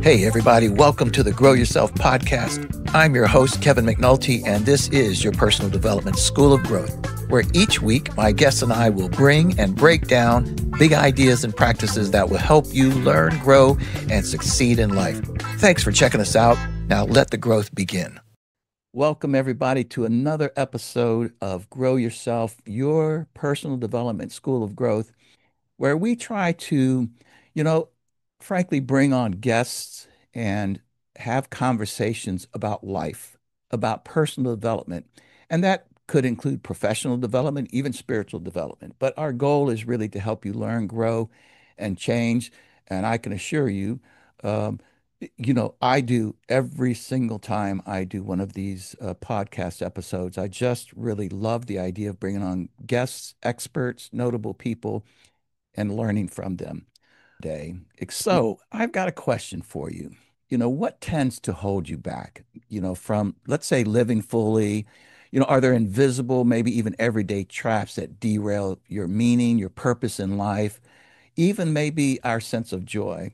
Hey, everybody, welcome to the Grow Yourself podcast. I'm your host, Kevin McNulty, and this is your personal development school of growth, where each week my guests and I will bring and break down big ideas and practices that will help you learn, grow, and succeed in life. Thanks for checking us out. Now let the growth begin. Welcome, everybody, to another episode of Grow Yourself, your personal development school of growth, where we try to, you know, frankly, bring on guests and have conversations about life, about personal development. And that could include professional development, even spiritual development. But our goal is really to help you learn, grow, and change. And I can assure you, um, I do every single time I do one of these podcast episodes. I just really love the idea of bringing on guests, experts, notable people, and learning from them day. So I've got a question for you. What tends to hold you back, from, let's say, living fully? Are there invisible, maybe even everyday traps that derail your meaning, your purpose in life, even maybe our sense of joy?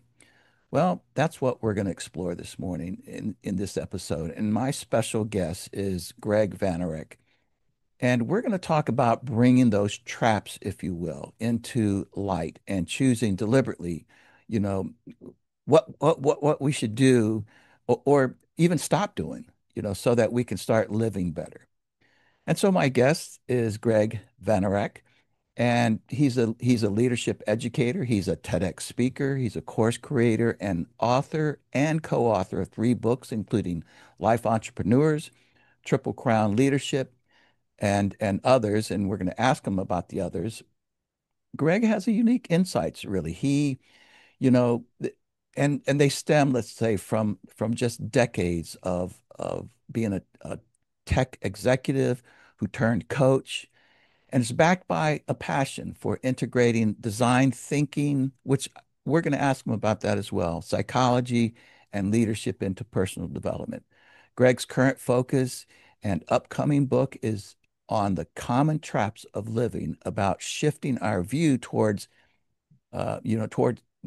Well, that's what we're going to explore this morning in this episode. And my special guest is Gregg Vanourek. And we're going to talk about bringing those traps, if you will, into light and choosing deliberately, you know, what we should do, or even stop doing, so that we can start living better. And so my guest is Gregg Vanourek, and he's a leadership educator. He's a TEDx speaker. He's a course creator and author and co-author of 3 books, including Life Entrepreneurs, Triple Crown Leadership, and others, and we're going to ask him about the others. Gregg has a unique insights, really. He, you know, and they stem, let's say, from just decades of being a tech executive who turned coach, and it's backed by a passion for integrating design thinking, which we're going to ask him about that as well, psychology and leadership into personal development. Gregg's current focus and upcoming book is on the common traps of living, about shifting our view towards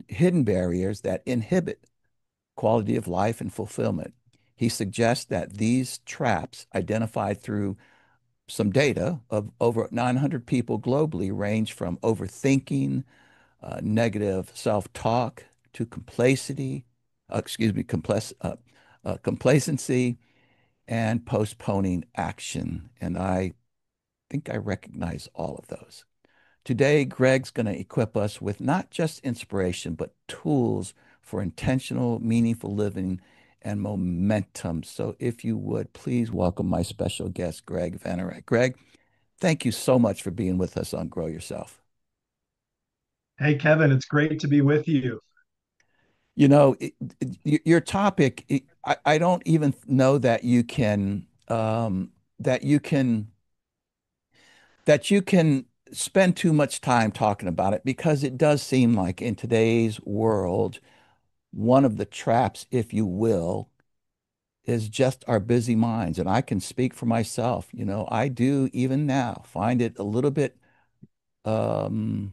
hidden barriers that inhibit quality of life and fulfillment. He suggests that these traps, identified through some data of over 900 people globally, range from overthinking, negative self-talk, to complacency, and postponing action. And I think I recognize all of those. Today, Gregg's going to equip us with not just inspiration, but tools for intentional, meaningful living and momentum. So if you would, please welcome my special guest, Gregg Vanourek. Gregg, thank you so much for being with us on Grow Yourself. Hey, Kevin, it's great to be with you. Your topic, I don't even know that that you can that you can spend too much time talking about it, because it does seem like in today's world, one of the traps, if you will, is just our busy minds. And I can speak for myself. I do even now find it a little bit, um,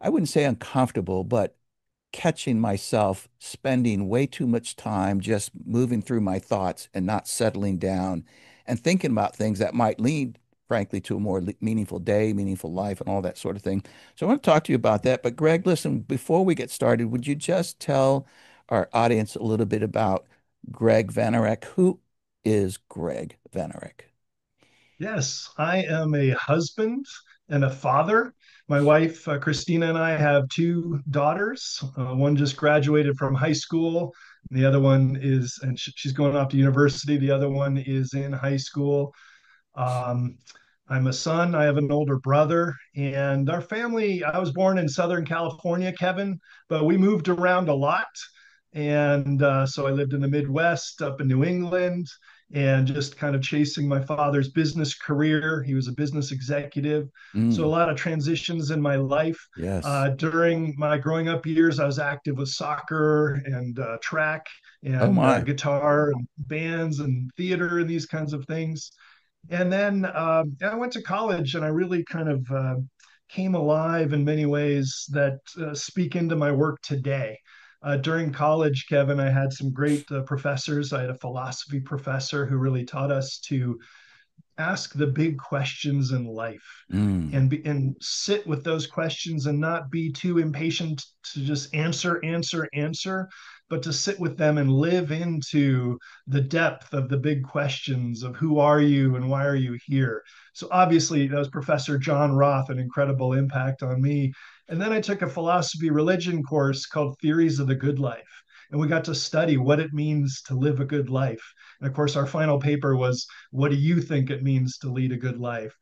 I wouldn't say uncomfortable, but catching myself spending way too much time just moving through my thoughts and not settling down and thinking about things that might lead, frankly, to a more meaningful day, meaningful life, and all that sort of thing. So I want to talk to you about that. But Gregg, listen, before we get started, would you just tell our audience a little bit about Gregg Vanourek? Who is Gregg Vanourek? Yes, I am a husband and a father. My wife, Christina, and I have 2 daughters. One just graduated from high school. The other one is, and she's going off to university. The other one is in high school. Um, I'm a son. I have an older brother, and our family. I was born in Southern California, Kevin, but we moved around a lot. And so I lived in the Midwest, up in New England, and just kind of chasing my father's business career. He was a business executive. So a Mm, lot of transitions in my life. yes. During my growing up years, I was active with soccer and track Oh and my. guitar and bands and theater and these kinds of things. And then I went to college, and I really kind of came alive in many ways that speak into my work today. During college, Kevin, I had some great professors. I had a philosophy professor who really taught us to ask the big questions in life Mm. and sit with those questions and not be too impatient to just answer, but to sit with them and live into the depth of the big questions of who are you and why are you here. So obviously that was Professor John Roth, an incredible impact on me. And then I took a philosophy religion course called Theories of the Good Life, and we got to study what it means to live a good life. And of course, our final paper was, what do you think it means to lead a good life?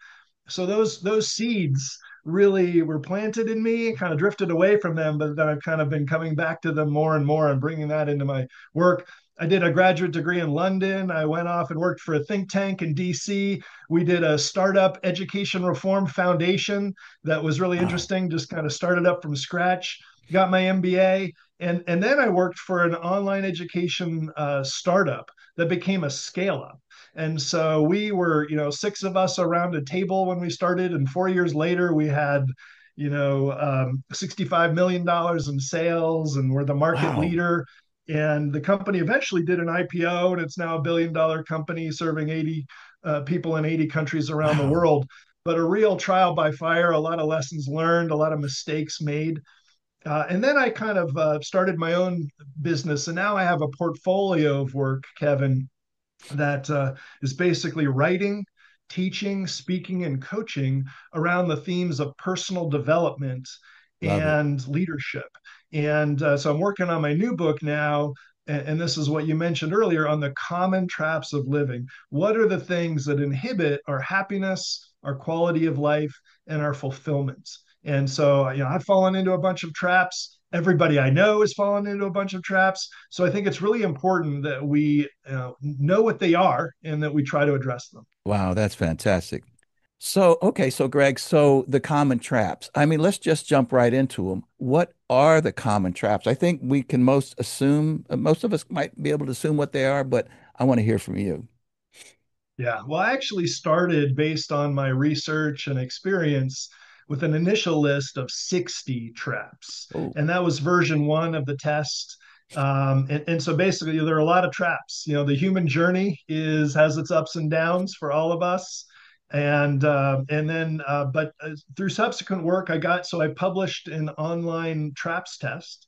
So those seeds really were planted in me, kind of drifted away from them, but then I've kind of been coming back to them more and more and bringing that into my work. I did a graduate degree in London. I went off and worked for a think tank in DC. We did a startup education reform foundation that was really Wow. interesting, just kind of started up from scratch, got my MBA. And then I worked for an online education startup that became a scale up. And so we were, six of us around a table when we started, and 4 years later we had, $65 million in sales, and we're the market Wow. leader. And the company eventually did an IPO, and it's now a billion-dollar company serving 80 people in 80 countries around the Wow. world. But a real trial by fire, a lot of lessons learned, a lot of mistakes made. And then I kind of started my own business, and now I have a portfolio of work, Kevin, that is basically writing, teaching, speaking, and coaching around the themes of personal development Love it. and leadership. And so I'm working on my new book now. And this is what you mentioned earlier on the common traps of living. What are the things that inhibit our happiness, our quality of life, and our fulfillment? And so, I've fallen into a bunch of traps. Everybody I know has fallen into a bunch of traps. So I think it's really important that we know what they are and that we try to address them. Wow, that's fantastic. So, okay, so Greg, so the common traps. I mean, let's just jump right into them. What are the common traps? I think we can most assume, most of us might be able to assume what they are, but I want to hear from you. Yeah. Well, I actually started based on my research and experience with an initial list of 60 traps. Oh, And that was version one of the test. And so basically there are a lot of traps. The human journey has its ups and downs for all of us. But through subsequent work, I published an online traps test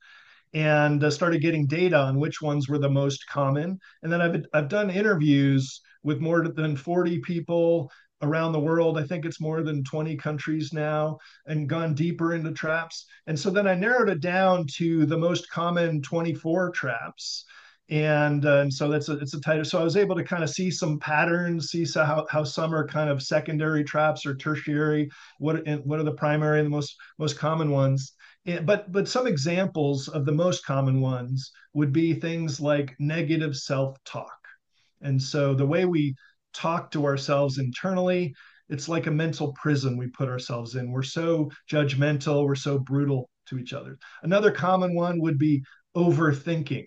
and started getting data on which ones were the most common. And then I've done interviews with more than 40 people around the world. I think it's more than 20 countries now, and gone deeper into traps. And so then I narrowed it down to the most common 24 traps. And so it's a tighter. So I was able to kind of see some patterns, see how some are kind of secondary traps or tertiary. What are the primary and the most common ones? But some examples of the most common ones would be things like negative self-talk. And so the way we talk to ourselves internally, it's like a mental prison we put ourselves in. We're so judgmental, we're so brutal to each other. Another common one would be overthinking.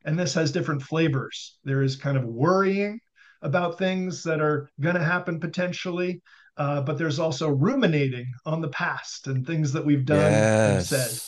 And this has different flavors. There is kind of worrying about things that are going to happen potentially, but there's also ruminating on the past and things that we've done and said. yes.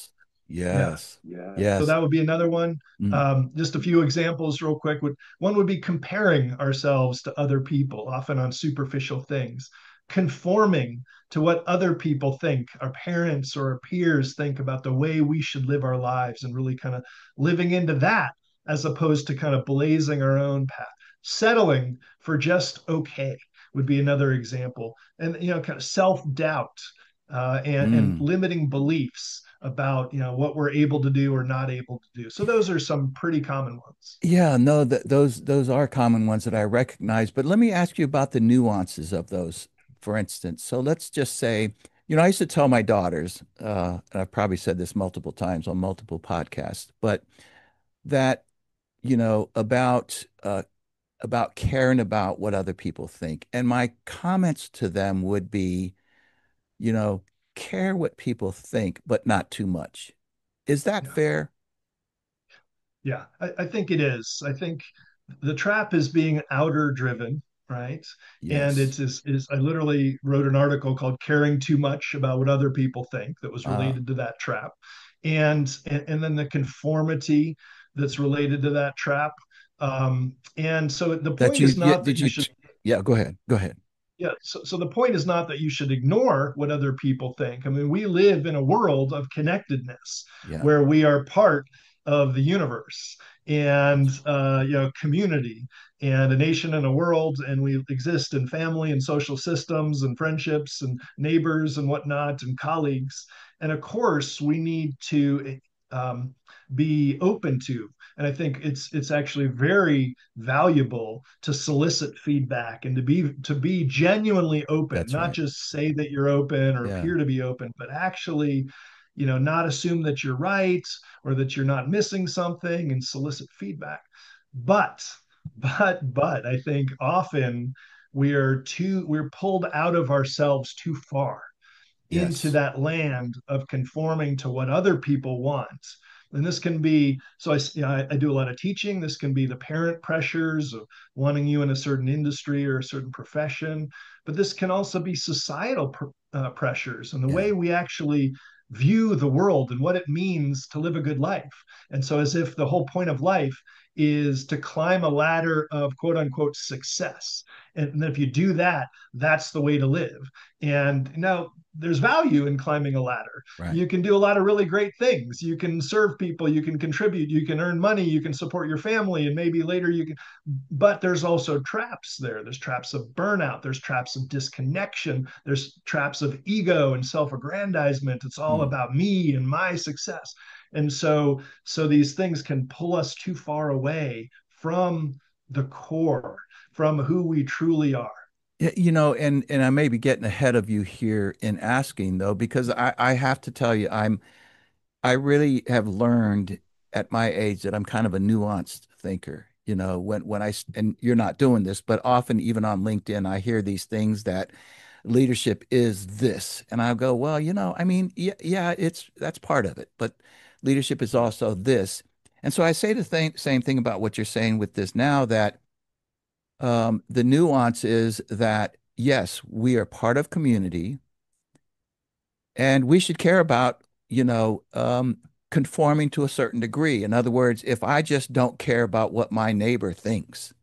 Yeah. Yes. So Yes. that would be another one. Mm. Just a few examples, real quick. One would be comparing ourselves to other people, often on superficial things, conforming to what other people think, our parents or our peers think about the way we should live our lives, and really kind of living into that as opposed to kind of blazing our own path. Settling for just okay would be another example. And, kind of self doubt and Mm. limiting beliefs about what we're able to do or not able to do. So those are some pretty common ones. Yeah, no, those are common ones that I recognize, but let me ask you about the nuances of those, for instance. So let's just say, I used to tell my daughters, and I've probably said this multiple times on multiple podcasts, but that, about caring about what other people think. And my comments to them would be, you know, care what people think, but not too much. Is that Yeah. fair? Yeah, I think it is. I think the trap is being outer driven, right? And Yes. it's I literally wrote an article called Caring Too Much About What Other People Think that was Uh, related to that trap. and then the conformity that's related to that trap. And so the That point is not that did you you, should, yeah, go ahead. Go ahead. yeah. So the point is not that you should ignore what other people think. I mean, we live in a world of connectedness Yeah, where we are part of the universe and that's, community and a nation and a world, and we exist in family and social systems and friendships and neighbors and whatnot and colleagues. And of course, we need to um, be open to. And I think it's actually very valuable to solicit feedback and to be genuinely open, that's not right. just say that you're open or Yeah, appear to be open, but actually, not assume that you're right or that you're not missing something and solicit feedback. But but I think often we're pulled out of ourselves too far into yes, that land of conforming to what other people want. And this can be, so I do a lot of teaching. This can be the parent pressures of wanting you in a certain industry or a certain profession, but this can also be societal pressures and the yeah, way we actually view the world and what it means to live a good life. And so, as if the whole point of life is to climb a ladder of quote unquote success. And if you do that, that's the way to live. And now there's value in climbing a ladder. right. You can do a lot of really great things. You can serve people, you can contribute, you can earn money, you can support your family, and maybe later you can. But there's also traps there. There's traps of burnout, there's traps of disconnection, there's traps of ego and self-aggrandizement. It's all Mm. about me and my success. And so these things can pull us too far away from the core, from who we truly are. And I may be getting ahead of you here in asking though, because I have to tell you, I really have learned at my age that I'm kind of a nuanced thinker. And you're not doing this, but often even on LinkedIn, I hear these things that leadership is this, and I go, well, I mean, yeah, that's part of it, but leadership is also this. And so I say the same thing about what you're saying with this now that the nuance is that yes, we are part of community, and we should care about, conforming to a certain degree. In other words, if I just don't care about what my neighbor thinks,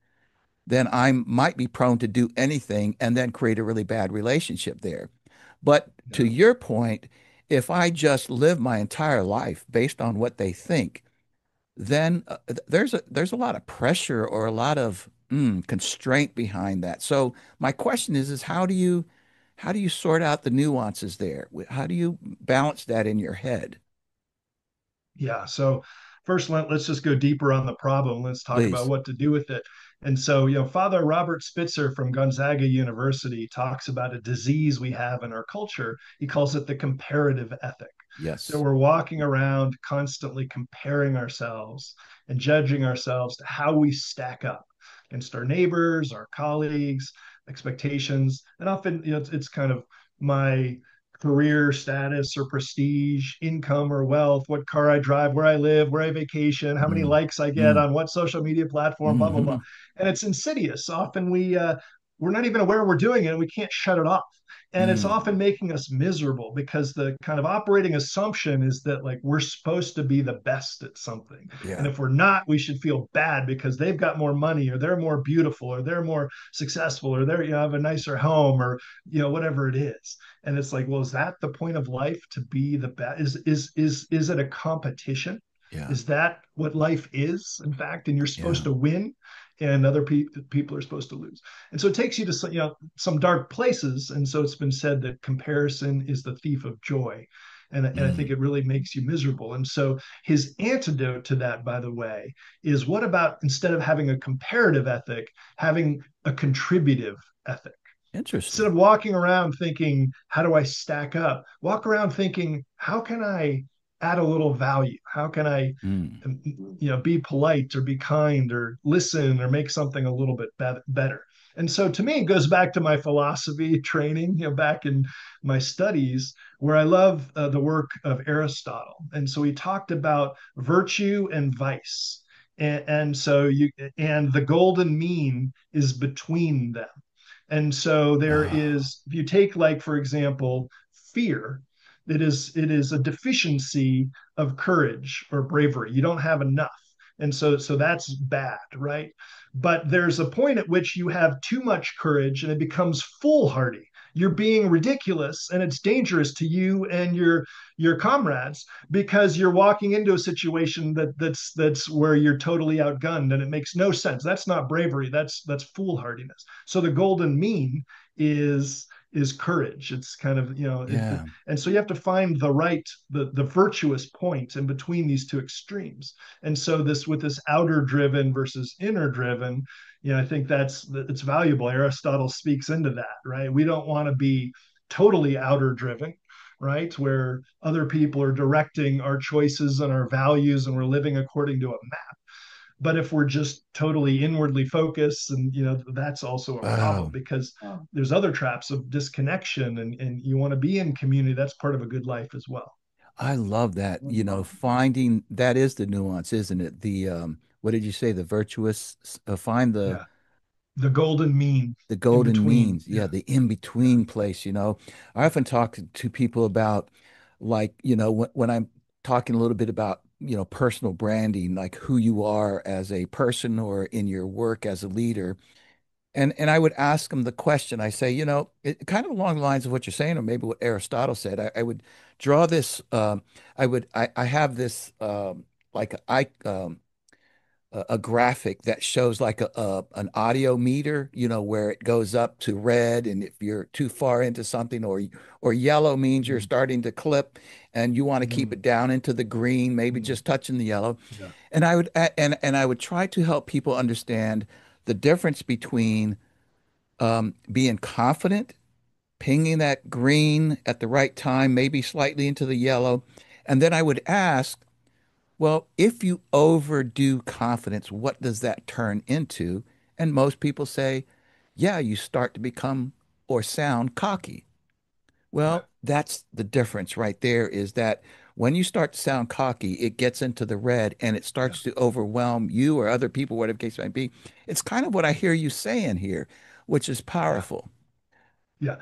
then I might be prone to do anything and then create a really bad relationship there. But to Yeah. your point, if I just live my entire life based on what they think, then there's a lot of pressure or a lot of constraint behind that. So my question is how do you sort out the nuances there? How do you balance that in your head? Yeah. So first, let's just go deeper on the problem. Let's talk about Please. what to do with it. And so, Father Robert Spitzer from Gonzaga University talks about a disease we have in our culture. He calls it the comparative ethic. So Yes. we're walking around constantly comparing ourselves and judging ourselves to how we stack up against our neighbors, our colleagues, expectations. And often, it's kind of my career status or prestige, income or wealth, what car I drive, where I live, where I vacation, how many Mm. likes I get Mm. on what social media platform, blah blah blah. Hmm. And it's insidious. Often we're not even aware we're doing it and we can't shut it off. And it's Mm. often making us miserable because the kind of operating assumption is that like we're supposed to be the best at something. And Yeah. if we're not, we should feel bad because they've got more money or they're more beautiful or they're more successful or they're have a nicer home or whatever it is. And it's like, well, is that the point of life to be the best? Is it a competition? Yeah. Is that what life is, in fact? And you're supposed Yeah. to win, and other people are supposed to lose. And so it takes you to some dark places. And so it's been said that comparison is the thief of joy. And I think Mm. it really makes you miserable. And so his antidote to that, by the way, is what about instead of having a comparative ethic, having a contributive ethic? Instead Interesting. of walking around thinking, how do I stack up? Walk around thinking, how can I add a little value? How can I, Mm. be polite or be kind or listen or make something a little bit better? And so to me, it goes back to my philosophy training, back in my studies, where I love the work of Aristotle. And so he talked about virtue and vice. And the golden mean is between them. And so there Ah. is, if you take, like, for example, fear, it is a deficiency of courage or bravery. You don't have enough. And so that's bad, right? But there's a point at which you have too much courage and it becomes foolhardy. You're being ridiculous and it's dangerous to you and your comrades because you're walking into a situation that's where you're totally outgunned and it makes no sense. That's not bravery. That's foolhardiness. So the golden mean is courage. It's kind of, Yeah. and so you have to find the virtuous point in between these two extremes. And so this outer driven versus inner driven, I think it's valuable. Aristotle speaks into that, right? We don't want to be totally outer driven, right? Where other people are directing our choices and our values and we're living according to a map. But if we're just totally inwardly focused, and that's also a problem Wow. because there's other traps of disconnection, and you want to be in community. That's part of a good life as well. I love that. Finding that is the nuance, isn't it? What did you say? The virtuous, find Yeah, the golden mean the in golden between. means. Yeah, Yeah, the in yeah, between place. I often talk to people about, like, when I'm talking a little bit about, personal branding, like who you are as a person or in your work as a leader. And I would ask them the question. I say, kind of along the lines of what you're saying, or maybe what Aristotle said. I would draw this. I have this, like a graphic that shows like an audio meter, where it goes up to red, and if you're too far into something, or yellow means you're mm, starting to clip, and you want to keep mm, it down into the green, maybe mm, just touching the yellow. yeah, And I would try to help people understand the difference between being confident, pinging that green at the right time, maybe slightly into the yellow. And then I would ask, well, if you overdo confidence, what does that turn into? And most people say, yeah, you start to become or sound cocky. yeah, Well, that's the difference right there, is that when you start to sound cocky, it gets into the red and it yeah, starts to overwhelm you or other people, whatever the case might be. It's kind of what I hear you saying here, which is yeah, powerful. yeah.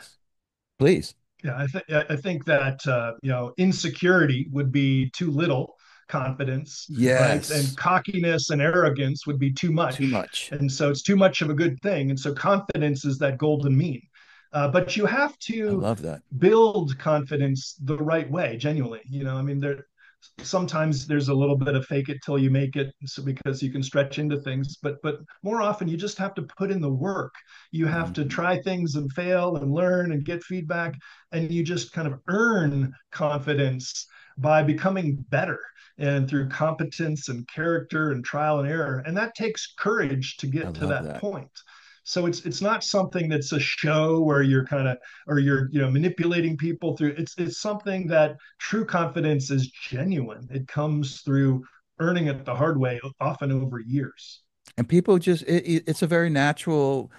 Please. Yeah, I think that insecurity would be too little confidence, right? And Yes. cockiness and arrogance would be too Too much, much. and so it's too much of a good thing. And so confidence is that golden mean, but you have I to love that. build confidence the right way, genuinely. I mean, sometimes there's a little bit of fake it till you make it, so because you can stretch into things, but more often you just have to put in the work. You have to Mhm. try things and fail and learn and get feedback, and you just kind of earn confidence by becoming better and through competence and character and trial and error, and that takes courage to I get to love that that. point. So it's not something that's a show where you're kind of, or you're manipulating people through. It's something that true confidence is genuine. It comes through earning it the hard way, often over years. And people just, it's a very natural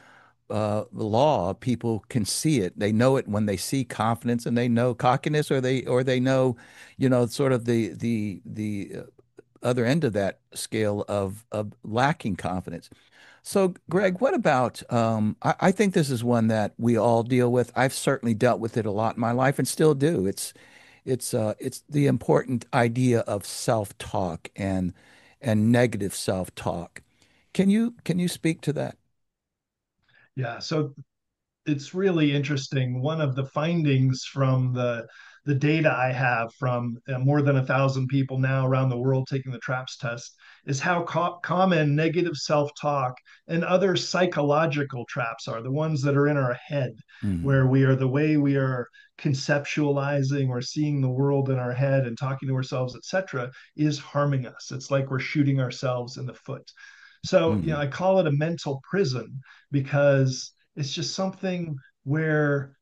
law. People can see it. They know it when they see confidence, and they know cockiness, or they know, sort of the other end of that scale of lacking confidence. So, Yeah, Greg, what about, I think this is one that we all deal with. I've certainly dealt with it a lot in my life and still do. It's the important idea of self-talk and negative self-talk. Can you speak to that? yeah. So it's really interesting. One of the findings from the data I have from more than 1,000 people now around the world taking the TRAPS test is how common negative self-talk and other psychological traps are, the ones that are in our head, Hmm. where we are the way we are conceptualizing or seeing the world in our head and talking to ourselves, etc., is harming us. It's like we're shooting ourselves in the foot. So, Hmm. I call it a mental prison because it's just something where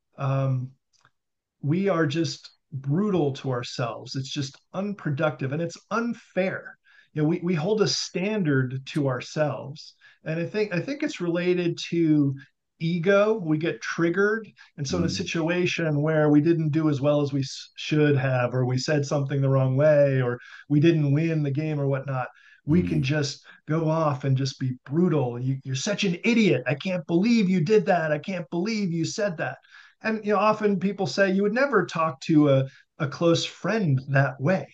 we are just brutal to ourselves. It's just unproductive and it's unfair. We hold a standard to ourselves, and I think it's related to ego. We get triggered, and so in a Hmm. situation where we didn't do as well as we should have, or we said something the wrong way, or we didn't win the game or whatnot, we can Hmm. just go off and just be brutal. You're such an idiot. I can't believe you did that. I can't believe you said that. And often people say you would never talk to a close friend that way?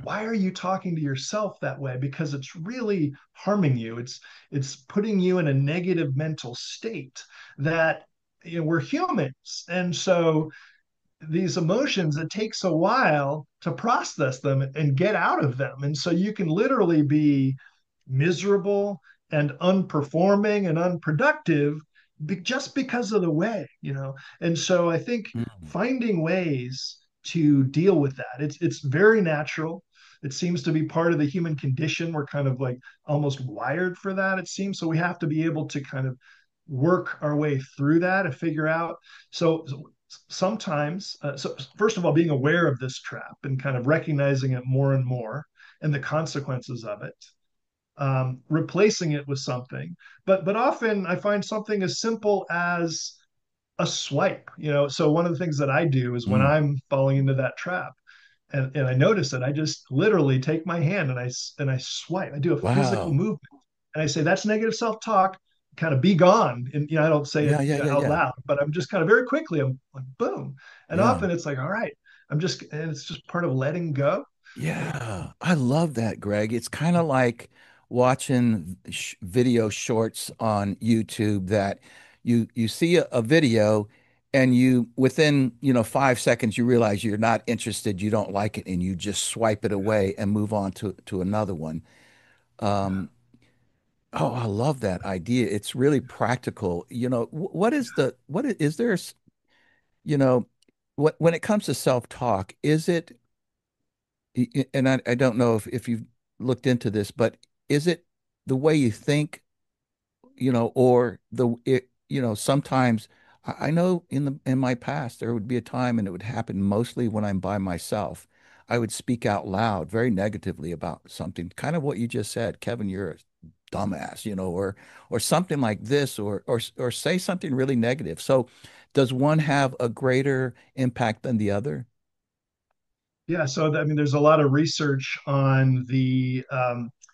Why are you talking to yourself that way? Because it's really harming you. It's putting you in a negative mental state that, we're humans. And so these emotions, it takes a while to process them and get out of them. And so you can literally be miserable and unperforming and unproductive just because of the way. And so I think Mm. finding ways to deal with that, it's very natural. It seems to be part of the human condition. We're kind of like almost wired for that, it seems. So we have to be able to kind of work our way through that and figure out. So sometimes, so first of all, being aware of this trap and kind of recognizing it more and more and the consequences of it, replacing it with something. But often I find something as simple as a swipe. So one of the things that I do is when Mm. I'm falling into that trap, and I notice it, I just literally take my hand and I swipe. I do a physical Wow. movement, and I say, "That's negative self-talk. Kind of be gone." And I don't say it Yeah, yeah, yeah, out yeah. loud, but I'm just kind of very quickly, I'm like, boom. And Yeah. often it's like, all right, and it's just part of letting go. Yeah, I love that, Greg. It's kind of like watching video shorts on YouTube that you see a video and you within, 5 seconds you realize you're not interested, you don't like it, and you just swipe it away and move on to another one. Yeah. Um, oh, I love that idea. It's really practical. What is the what is there, you know, when it comes to self-talk, is it and I don't know if you've looked into this, but is it the way you think, or sometimes I know in my past there would be a time and it would happen mostly when I'm by myself. I would speak out loud very negatively about something, kind of what you just said, Kevin, you're a dumbass, or something like this, or say something really negative. So does one have a greater impact than the other? Yeah, so I mean, there's a lot of research on the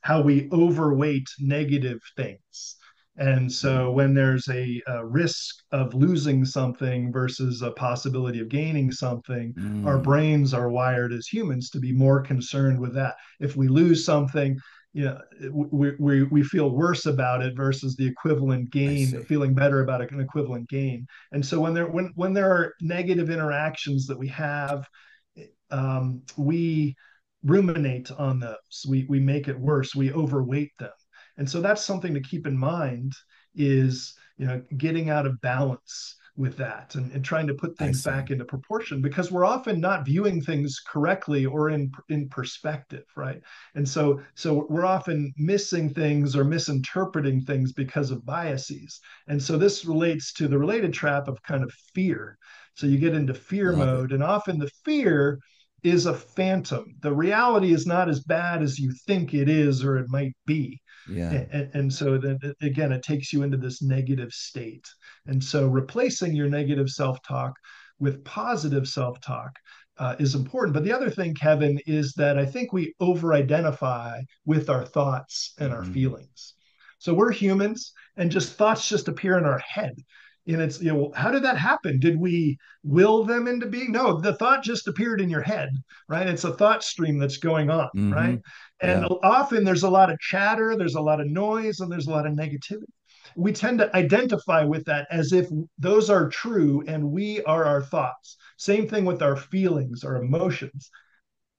how we overweight negative things, and so when there's a risk of losing something versus a possibility of gaining something, our Mm, brains are wired as humans to be more concerned with that. If we lose something, we feel worse about it versus the equivalent I gain, see. feeling better about an equivalent gain. And so when there are negative interactions that we have, we ruminate on those. We make it worse. We overweight them, and so that's something to keep in mind. Is getting out of balance with that and trying to put I things see. back into proportion because we're often not viewing things correctly or in perspective, right? And so we're often missing things or misinterpreting things because of biases. And so this relates to the related trap of kind of fear. So you get into fear Love it. mode, and often the fear is a phantom. The reality is not as bad as you think it is or it might be. Yeah. And so then again, it takes you into this negative state. And so replacing your negative self talk with positive self talk is important. But the other thing, Kevin, is that I think we over identify with our thoughts and our Hmm. feelings. So we're humans, and just thoughts just appear in our head. And it's, how did that happen? Did we will them into being? No, the thought just appeared in your head, right? It's a thought stream that's going on, Hmm. right? And Yeah. often there's a lot of chatter, there's a lot of noise, and there's a lot of negativity. We tend to identify with that as if those are true and we are our thoughts. Same thing with our feelings, our emotions.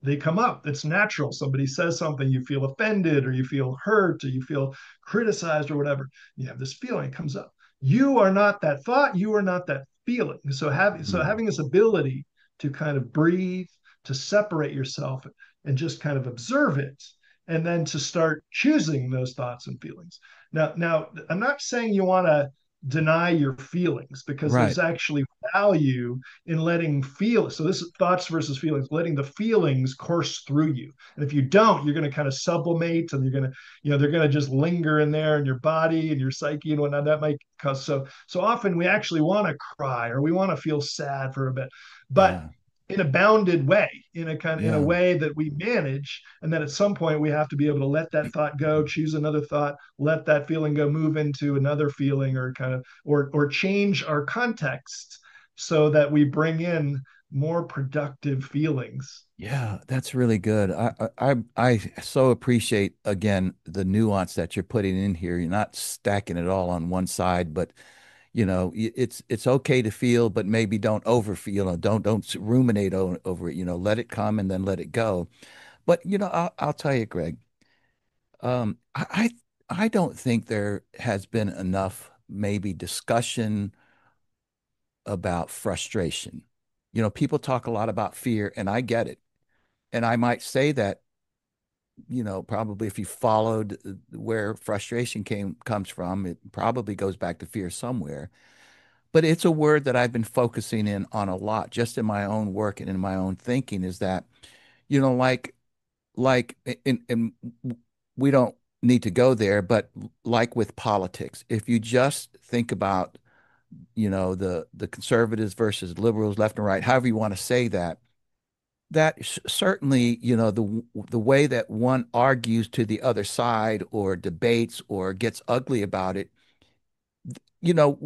They come up. It's natural. Somebody says something, you feel offended or you feel hurt or you feel criticized or whatever. You have this feeling, it comes up. You are not that thought. You are not that feeling. So having this ability to kind of breathe, to separate yourself and just kind of observe it, and then to start choosing those thoughts and feelings. Now, I'm not saying you want to deny your feelings because Right. there's actually value in letting feel. So this is thoughts versus feelings, letting the feelings course through you. And if you don't, you're going to kind of sublimate, and they're going to just linger in there in your body and your psyche and whatnot. That might cause so often we actually want to cry or we want to feel sad for a bit, but Yeah. in a bounded way, in a Yeah. way that we manage, and then at some point we have to be able to let that thought go, choose another thought, let that feeling go, move into another feeling, or kind of or change our context so that we bring in more productive feelings. Yeah, that's really good. I so appreciate again the nuance that you're putting in here. You're not stacking it all on one side, but it's okay to feel, but maybe don't overfeel. Don't ruminate over it. Let it come and then let it go. But I'll tell you, Greg. I don't think there has been enough maybe discussion about frustration. People talk a lot about fear, and I get it. And I might say that, probably if you followed where frustration comes from, it probably goes back to fear somewhere. But it's a word that I've been focusing in on a lot, just in my own work and in my own thinking, is that, you know, like in we don't need to go there, but like with politics, if you just think about, the conservatives versus liberals, left and right, however you want to say that, certainly, the way that one argues to the other side or debates or gets ugly about it,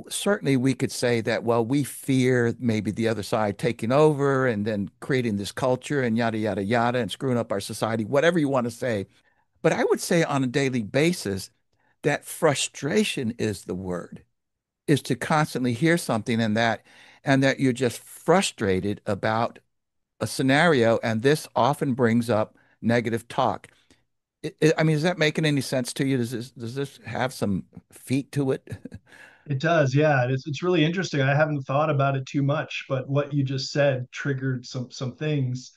certainly we could say that, well, we fear maybe the other side taking over and then creating this culture and yada, yada, yada, and screwing up our society, whatever you want to say. But I would say on a daily basis that frustration is the word, is to constantly hear something and that you're just frustrated about a scenario, and this often brings up negative talk. I mean, is that making any sense to you? Does this have some feet to it? It does, yeah. It's really interesting. I haven't thought about it too much, but what you just said triggered some things.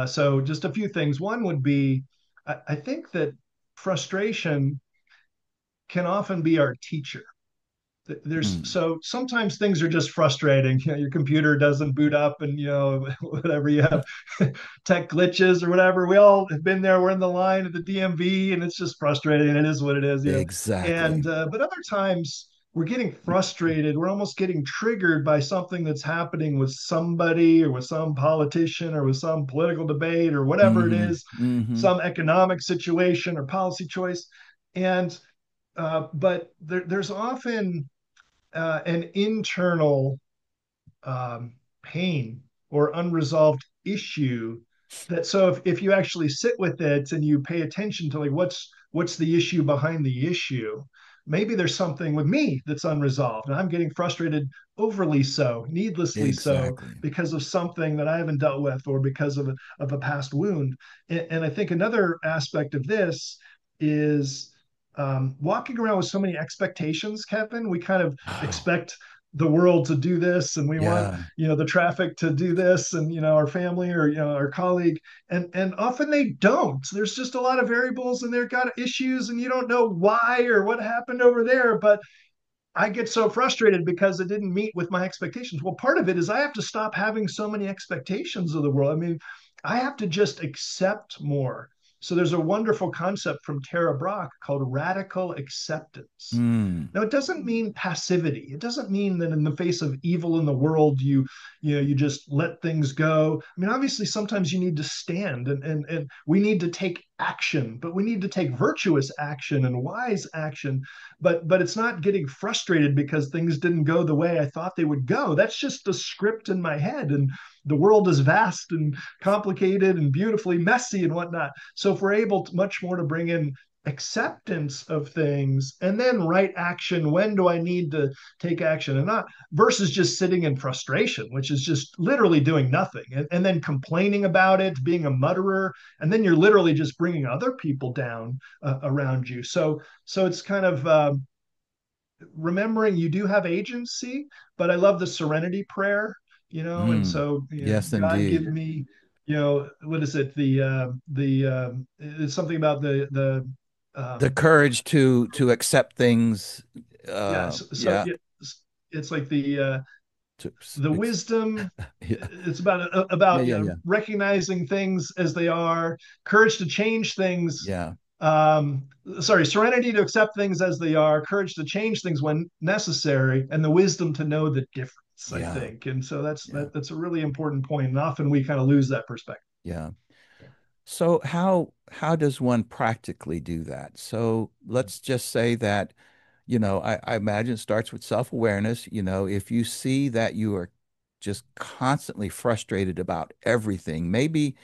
So just a few things. One would be, I think that frustration can often be our teacher. There's Mm, so sometimes things are just frustrating. Your computer doesn't boot up, and whatever, you have tech glitches or whatever. We all have been there. We're in the line at the DMV, and it's just frustrating. It is what it is. exactly. And but other times we're getting frustrated. We're almost getting triggered by something that's happening with somebody or with some politician or with some political debate or whatever it Hmm. is, Hmm. some economic situation or policy choice. And but there's often an internal pain or unresolved issue that, so if you actually sit with it and you pay attention to, like, what's the issue behind the issue, maybe there's something with me that's unresolved and I'm getting frustrated, overly so, needlessly so, Exactly. because of something that I haven't dealt with or because of a past wound. And I think another aspect of this is walking around with so many expectations, Kevin. We kind of Oh, expect the world to do this, and we want, yeah. the traffic to do this, and our family, or our colleague, and often they don't. There's just a lot of variables, and they've got issues, and you don't know why or what happened over there. But I get so frustrated because it didn't meet with my expectations. Well, part of it is I have to stop having so many expectations of the world. I mean, I have to just accept more. So there's a wonderful concept from Tara Brach called radical acceptance. Mm, Now, it doesn't mean passivity. It doesn't mean that in the face of evil in the world, you just let things go. I mean, obviously, sometimes you need to stand, and we need to take action, but we need to take virtuous action and wise action. But it's not getting frustrated because things didn't go the way I thought they would go. That's just the script in my head, and the world is vast and complicated and beautifully messy and whatnot. So if we're able to much more to bring in acceptance of things and then right action, when do I need to take action and not, versus just sitting in frustration, which is just literally doing nothing, and then complaining about it, being a mutterer, and then you're literally just bringing other people down around you. So it's kind of remembering you do have agency. But I love the serenity prayer, and mm. so, Yes, God, give indeed. me, what is it, it's something about the The um courage to accept things. yeah, so Yeah. it's like To, the wisdom. yeah. It's about Yeah. Yeah. Yeah. recognizing things as they are, courage to change things, Yeah. um sorry, serenity to accept things as they are, courage to change things when necessary, and the wisdom to know the difference, I Yeah. think. And so Yeah. that's a really important point, and often we kind of lose that perspective. Yeah. So how does one practically do that? So let's just say that, I imagine it starts with self-awareness. If you see that you are just constantly frustrated about everything. Maybe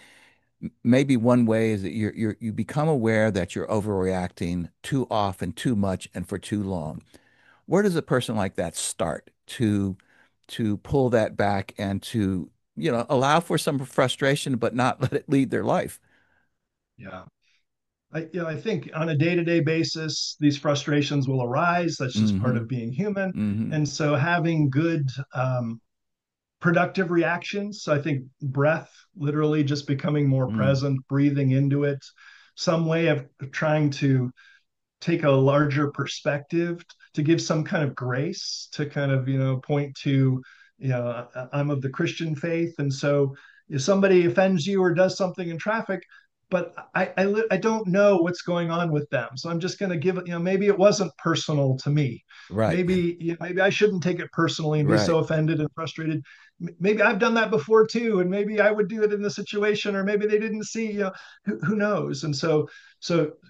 one way is that you become aware that you're overreacting too often, too much, and for too long. Where does a person like that start to pull that back and to, allow for some frustration, but not let it lead their life? Yeah. I think on a day-to-day basis, these frustrations will arise. That's just part Mm-hmm. of being human. Mm-hmm. And so having good productive reactions. So I think breath, literally just becoming more Mm. present, breathing into it, some way of trying to take a larger perspective, to give some kind of grace, to kind of, point to, I'm of the Christian faith. And so if somebody offends you or does something in traffic, but I don't know what's going on with them. So I'm just going to give it, maybe it wasn't personal to me. Right. Maybe I shouldn't take it personally and be Right. so offended and frustrated. Maybe I've done that before too, and maybe I would do it in the situation, or maybe they didn't see, who knows? And so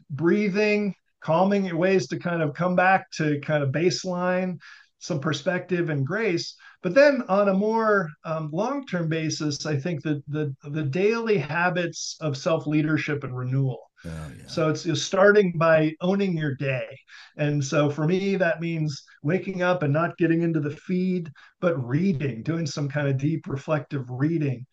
breathing, calming your ways to kind of come back to kind of baseline, some perspective and grace. But then on a more long-term basis, I think that the daily habits of self-leadership and renewal. Oh, yeah. So it's starting by owning your day. And so for me, that means waking up and not getting into the feed, but reading, doing some kind of deep reflective reading,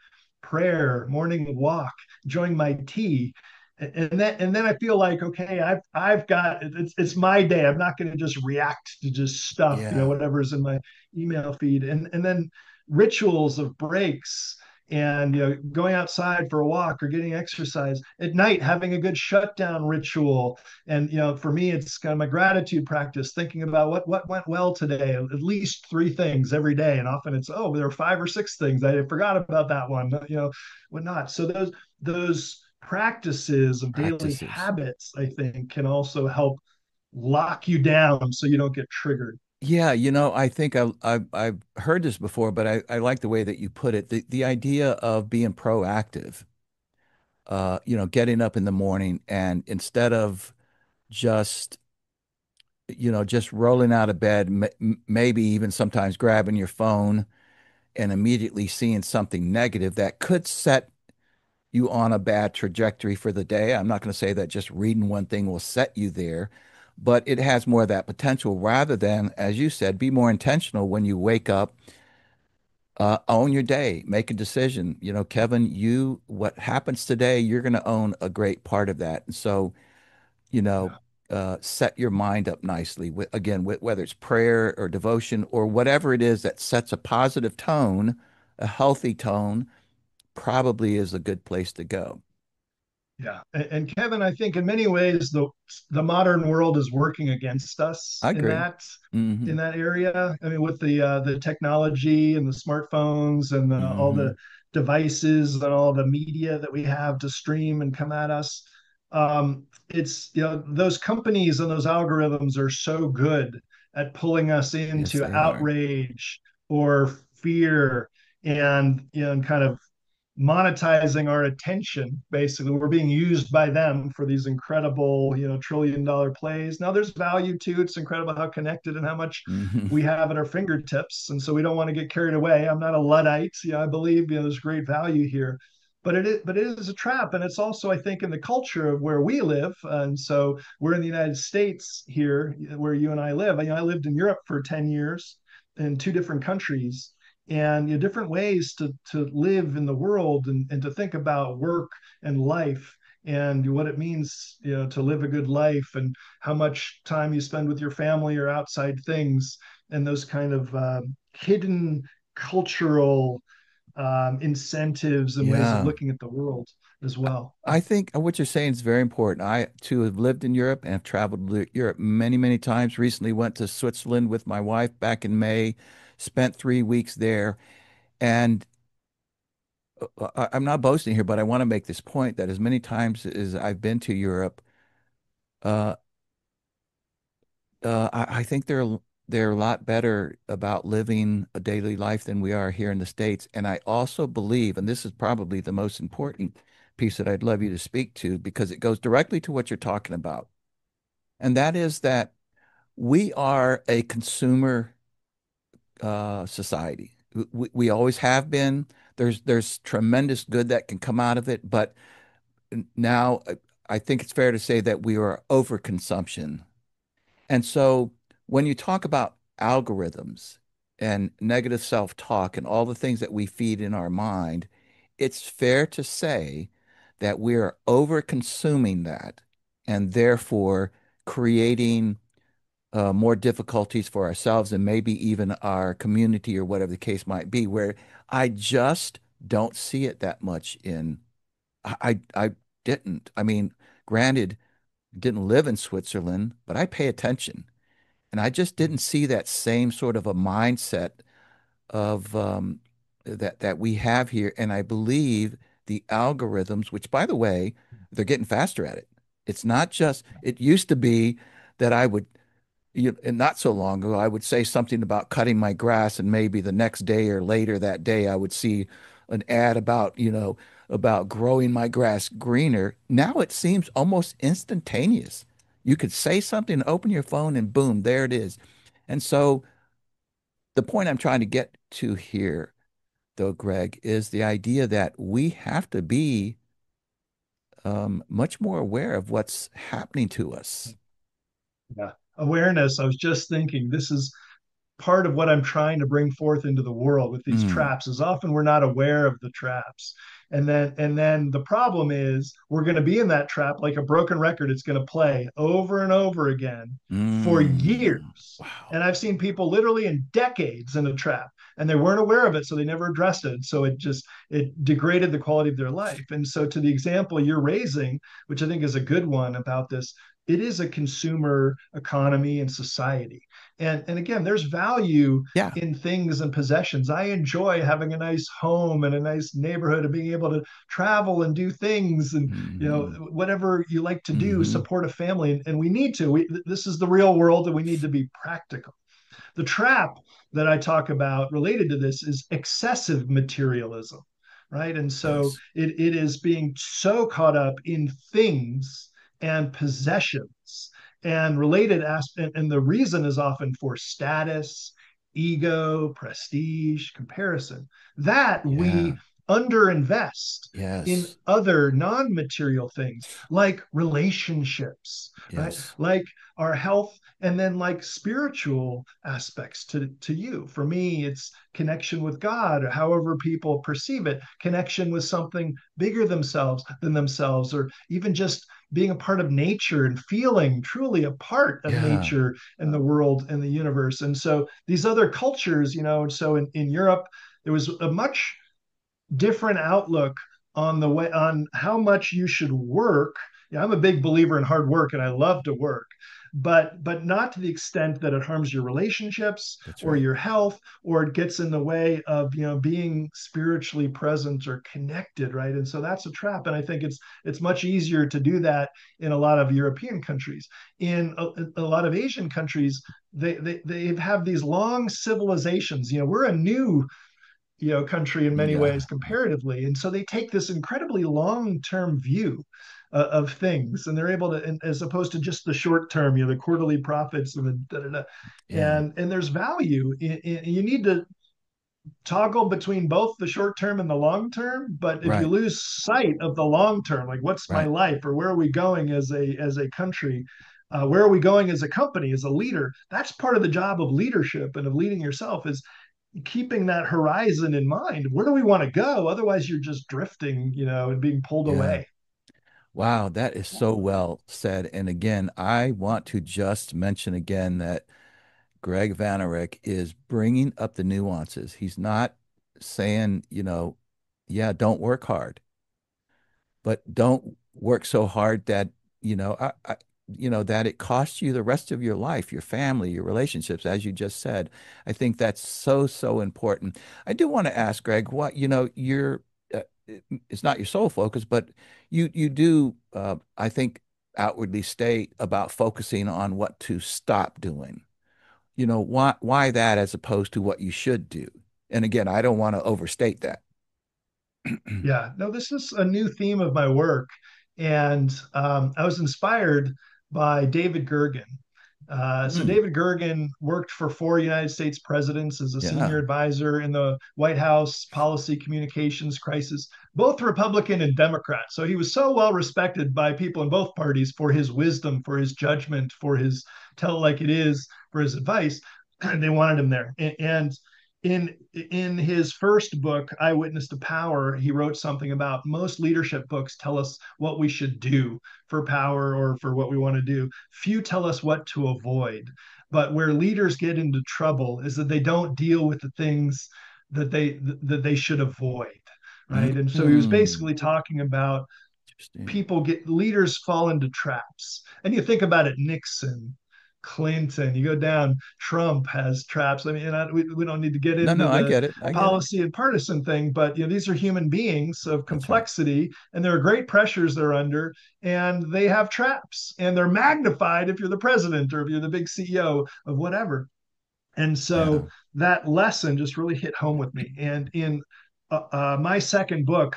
prayer, morning walk, enjoying my tea. And then I feel like, okay, I've got it's my day. I'm not going to just react to just stuff, Yeah. whatever's in my email feed. And then rituals of breaks, and going outside for a walk or getting exercise at night, having a good shutdown ritual. And for me, it's kind of my gratitude practice, thinking about what went well today, at least three things every day. And often it's, oh, there are five or six things I forgot about, that one, whatnot. So those practices of daily Practices. habits, I think, can also help lock you down so you don't get triggered. Yeah, I think I've heard this before, but I like the way that you put it. The idea of being proactive, getting up in the morning and instead of just, just rolling out of bed, maybe even sometimes grabbing your phone and immediately seeing something negative that could set you on a bad trajectory for the day. I'm not going to say that just reading one thing will set you there, but it has more of that potential rather than, as you said, be more intentional when you wake up, own your day, make a decision. Kevin, what happens today, you're going to own a great part of that. And so, you know, Yeah. set your mind up nicely with, again, whether it's prayer or devotion or whatever it is that sets a positive tone, a healthy tone, probably is a good place to go. Yeah, and Kevin, I think in many ways the modern world is working against us I in agree. that Hmm. in that area. I mean, with the technology and the smartphones and all Hmm. the devices and all the media that we have to stream and come at us, it's those companies and those algorithms are so good at pulling us Yes, into they are. outrage or fear, and kind of monetizing our attention. Basically, we're being used by them for these incredible, trillion-dollar plays. Now there's value too. It's incredible how connected and how much Hmm. we have at our fingertips, and so we don't want to get carried away. I'm not a luddite. I believe there's great value here, but it is a trap. And it's also, I think, in the culture of where we live. And so we're in the United States here, where you and I live. I lived in Europe for 10 years in two different countries, and different ways to live in the world, and to think about work and life, and what it means, to live a good life, and how much time you spend with your family or outside things, and those kind of hidden cultural incentives and ways of Yeah. looking at the world as well. I think what you're saying is very important. I too have lived in Europe and have traveled to Europe many, many times. Recently went to Switzerland with my wife back in May, spent 3 weeks there. And I'm not boasting here, but I want to make this point that as many times as I've been to Europe, uh, I think they're a lot better about living a daily life than we are here in the States. And I also believe, and this is probably the most important piece that I'd love you to speak to because it goes directly to what you're talking about. And that is that we are a consumer society. We always have been. There's tremendous good that can come out of it, but now I think it's fair to say that we are overconsumption. And so when you talk about algorithms and negative self-talk and all the things that we feed in our mind, it's fair to say that we're over-consuming that and therefore creating more difficulties for ourselves and maybe even our community or whatever the case might be, where I just don't see it that much in I didn't. I mean, granted, didn't live in Switzerland, but I pay attention. And I just didn't see that same sort of a mindset of that we have here. And I believe the algorithms, which by the way, they're getting faster at it. It's not just, it used to be that I would and not so long ago, I would say something about cutting my grass, and maybe the next day or later that day, I would see an ad about, about growing my grass greener. Now it seems almost instantaneous. You could say something, open your phone, and boom, there it is. And so the point I'm trying to get to here, though, Greg, is the idea that we have to be much more aware of what's happening to us. Yeah. Awareness. I was just thinking this is part of what I'm trying to bring forth into the world with these Mm, traps is often we're not aware of the traps. And then the problem is we're going to be in that trap like a broken record. It's going to play over and over again for mm, years. wow. And I've seen people literally in decades in a trap and they weren't aware of it. So they never addressed it. So it degraded the quality of their life. And so to the example you're raising, which I think is a good one about this, it is a consumer economy and society. And again, there's value Yeah. in things and possessions. I enjoy having a nice home and a nice neighborhood and being able to travel and do things and Hmm. whatever you like to do, Hmm. support a family. And we need to. This is the real world, and we need to be practical. The trap that I talk about related to this is excessive materialism, right? And so Yes. it is being so caught up in things and possessions and related aspect. And the reason is often for status, ego, prestige, comparison, that Yeah. we underinvest in Yes. other non-material things like relationships, right? Yes. Like our health, and then like spiritual aspects to you. For me, it's connection with God, or however people perceive it, connection with something bigger themselves than themselves, or even just being a part of nature and feeling truly a part of Yeah. nature and the world and the universe. And so these other cultures, and so in Europe, there was a much different outlook on the way on how much you should work. Yeah, I'm a big believer in hard work and I love to work, but not to the extent that it harms your relationships That's or right. your health or it gets in the way of being spiritually present or connected, right? And so that's a trap. And I think it's much easier to do that in a lot of European countries. In a lot of Asian countries, they have these long civilizations. We're a new country in many Yeah. ways comparatively, and so they take this incredibly long-term view of things, and they're able to, and as opposed to just the short term, the quarterly profits and the da, da, da. Yeah. And there's value you need to toggle between both the short term and the long term, but if you Right. lose sight of the long term, like what's my Right. life or where are we going as a country, where are we going as a company, as a leader, that's part of the job of leadership and of leading yourself, is keeping that horizon in mind. Where do we want to go? Otherwise, you're just drifting, and being pulled Yeah. away. Wow, that is so well said. And again, I want to just mention again that Gregg Vanourek is bringing up the nuances. He's not saying, yeah, don't work hard, but don't work so hard that that it costs you the rest of your life, your family, your relationships, as you just said. I think that's so important. I do want to ask Greg, what you're uh, it's not your sole focus, but you do I think outwardly state about focusing on what to stop doing. Why that as opposed to what you should do. And again, I don't want to overstate that. Yeah, no, this is a new theme of my work. And I was inspired by David Gergen. So Hmm. David Gergen worked for four United States presidents as a senior Yeah. advisor in the White House policy communications crisis, both Republican and Democrat. So he was so well respected by people in both parties for his wisdom, for his judgment, for his tell it like it is, for his advice. They wanted him there. And in his first book, Eyewitness to Power, he wrote something about most leadership books tell us what we should do for power or for what we want to do. Few tell us what to avoid. But where leaders get into trouble is that they don't deal with the things that they should avoid, right? And so he was Mm. basically talking about Interesting. people get leaders fall into traps. And you think about it, Nixon, Clinton, you go down, Trump has traps. I mean, we don't need to get No, into no, I the get it. I get it. policy and partisan thing, but these are human beings of That's right. complexity, and there are great pressures they're under, and they have traps, and they're magnified if you're the president or if you're the big CEO of whatever. And Yeah. so that lesson just really hit home with me. And in my second book,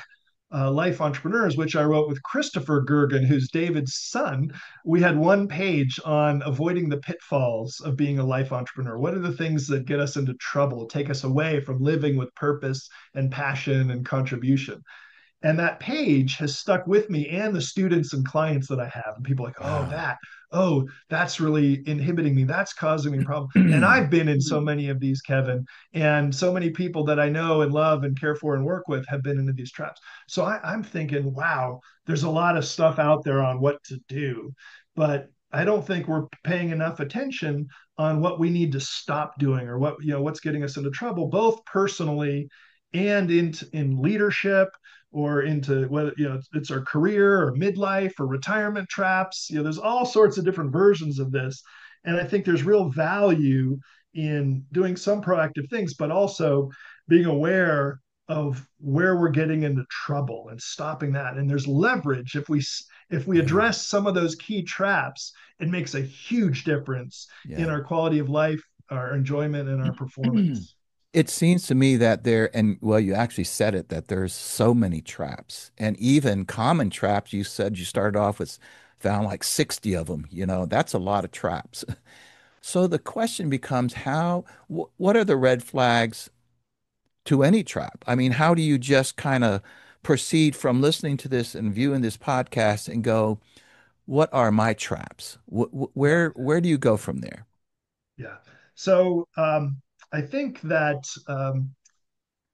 Life Entrepreneurs, which I wrote with Christopher Gergen, who's David's son, we had one page on avoiding the pitfalls of being a life entrepreneur. What are the things that get us into trouble, take us away from living with purpose and passion and contribution? And that page has stuck with me and the students and clients that I have. And people are like, Wow. oh, that's really inhibiting me. That's causing me a problem. And I've been in so many of these, Kevin, and so many people that I know and love and care for and work with have been into these traps. So I'm thinking, wow, there's a lot of stuff out there on what to do. But I don't think we're paying enough attention on what we need to stop doing or what's getting us into trouble, both personally and in leadership or into whether it's our career or midlife or retirement traps. There's all sorts of different versions of this, and I think there's real value in doing some proactive things, but also being aware of where we're getting into trouble and stopping that. And there's leverage if we Yeah. address some of those key traps. It makes a huge difference in Yeah. our quality of life, our enjoyment, and our performance. It seems to me that there, and well, you actually said it, that there's so many traps and even common traps. You said you started off with found like 60 of them. That's a lot of traps. So the question becomes what are the red flags to any trap? I mean, how do you just kind of proceed from listening to this and viewing this podcast and go, what are my traps? Yeah. Where do you go from there? Yeah. So I think that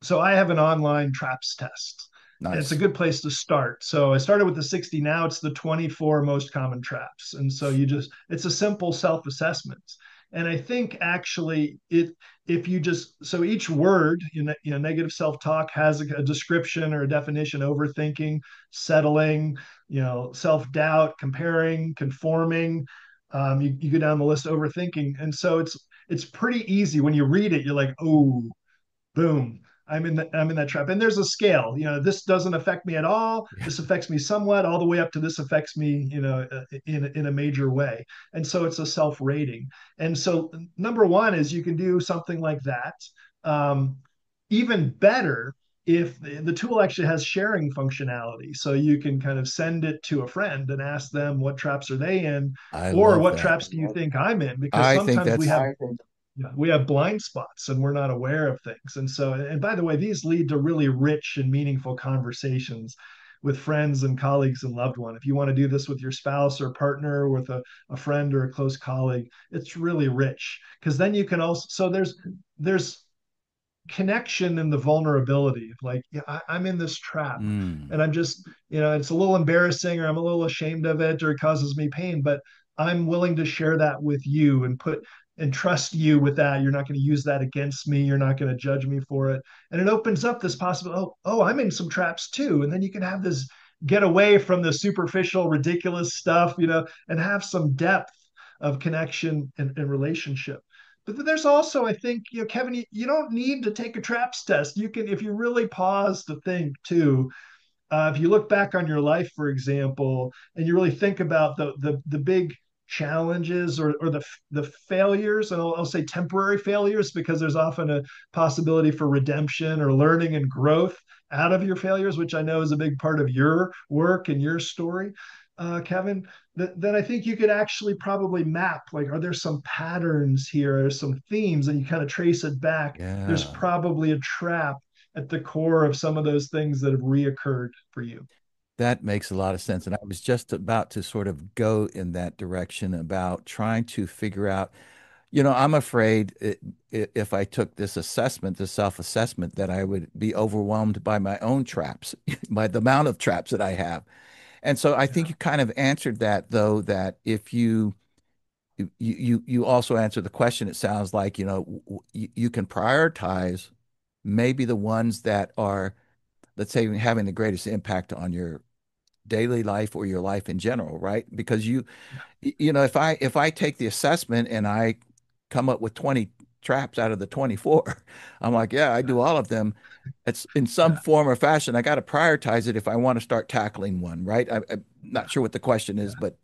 so I have an online traps test, and it's a Nice. good place to start. So I started with the 60. Now it's the 24 most common traps, and so it's a simple self-assessment. And I think actually it if you just so each word negative self-talk has a description or a definition: overthinking, settling, self-doubt, comparing, conforming. You go down the list, overthinking, and so it's pretty easy when you read it. You're like, oh, boom, I'm in that trap. And there's a scale. This doesn't affect me at all, Yeah. this affects me somewhat, all the way up to this affects me in a major way. And so it's a self rating. And so number one is you can do something like that. um, Even better if the tool actually has sharing functionality, so you can kind of send it to a friend and ask them what traps are they in, I or love what that. traps do you think I'm in, because I think sometimes that's we have blind spots and we're not aware of things. And so, and by the way, these lead to really rich and meaningful conversations with friends and colleagues and loved one. If you want to do this with your spouse or partner, with a friend or a close colleague, it's really rich, because then you can also, so there's connection in the vulnerability of like, yeah, I'm in this trap, mm, and I'm just, it's a little embarrassing, or I'm a little ashamed of it, or it causes me pain, but I'm willing to share that with you and trust you with that. You're not going to use that against me. You're not going to judge me for it. And it opens up this possible, oh, I'm in some traps too. And then you can have this, get away from the superficial, ridiculous stuff, and have some depth of connection and relationship. But there's also, I think, Kevin, you don't need to take a traps test. You can, if you really pause to think too, if you look back on your life, for example, and you really think about the big challenges, or the failures, and I'll say temporary failures, because there's often a possibility for redemption or learning and growth out of your failures, which I know is a big part of your work and your story. Kevin, then I think you could actually probably map, like, are there some patterns here? Are some themes? And you kind of trace it back. There's Yeah. probably a trap at the core of some of those things that have reoccurred for you. That makes a lot of sense. And I was just about to sort of go in that direction about trying to figure out, I'm afraid if I took this assessment, this self-assessment, that I would be overwhelmed by my own traps, by the amount of traps that I have. And so I think Yeah. you kind of answered that, though, that if you also answered the question, it sounds like, you can prioritize maybe the ones that are, let's say, having the greatest impact on your daily life or your life in general, right? Because if I take the assessment and I come up with 20 traps out of the 24, I'm like, yeah, I do all of them. It's in some Yeah. form or fashion. I got to prioritize it if I want to start tackling one, right? I'm not sure what the question Yeah. is, but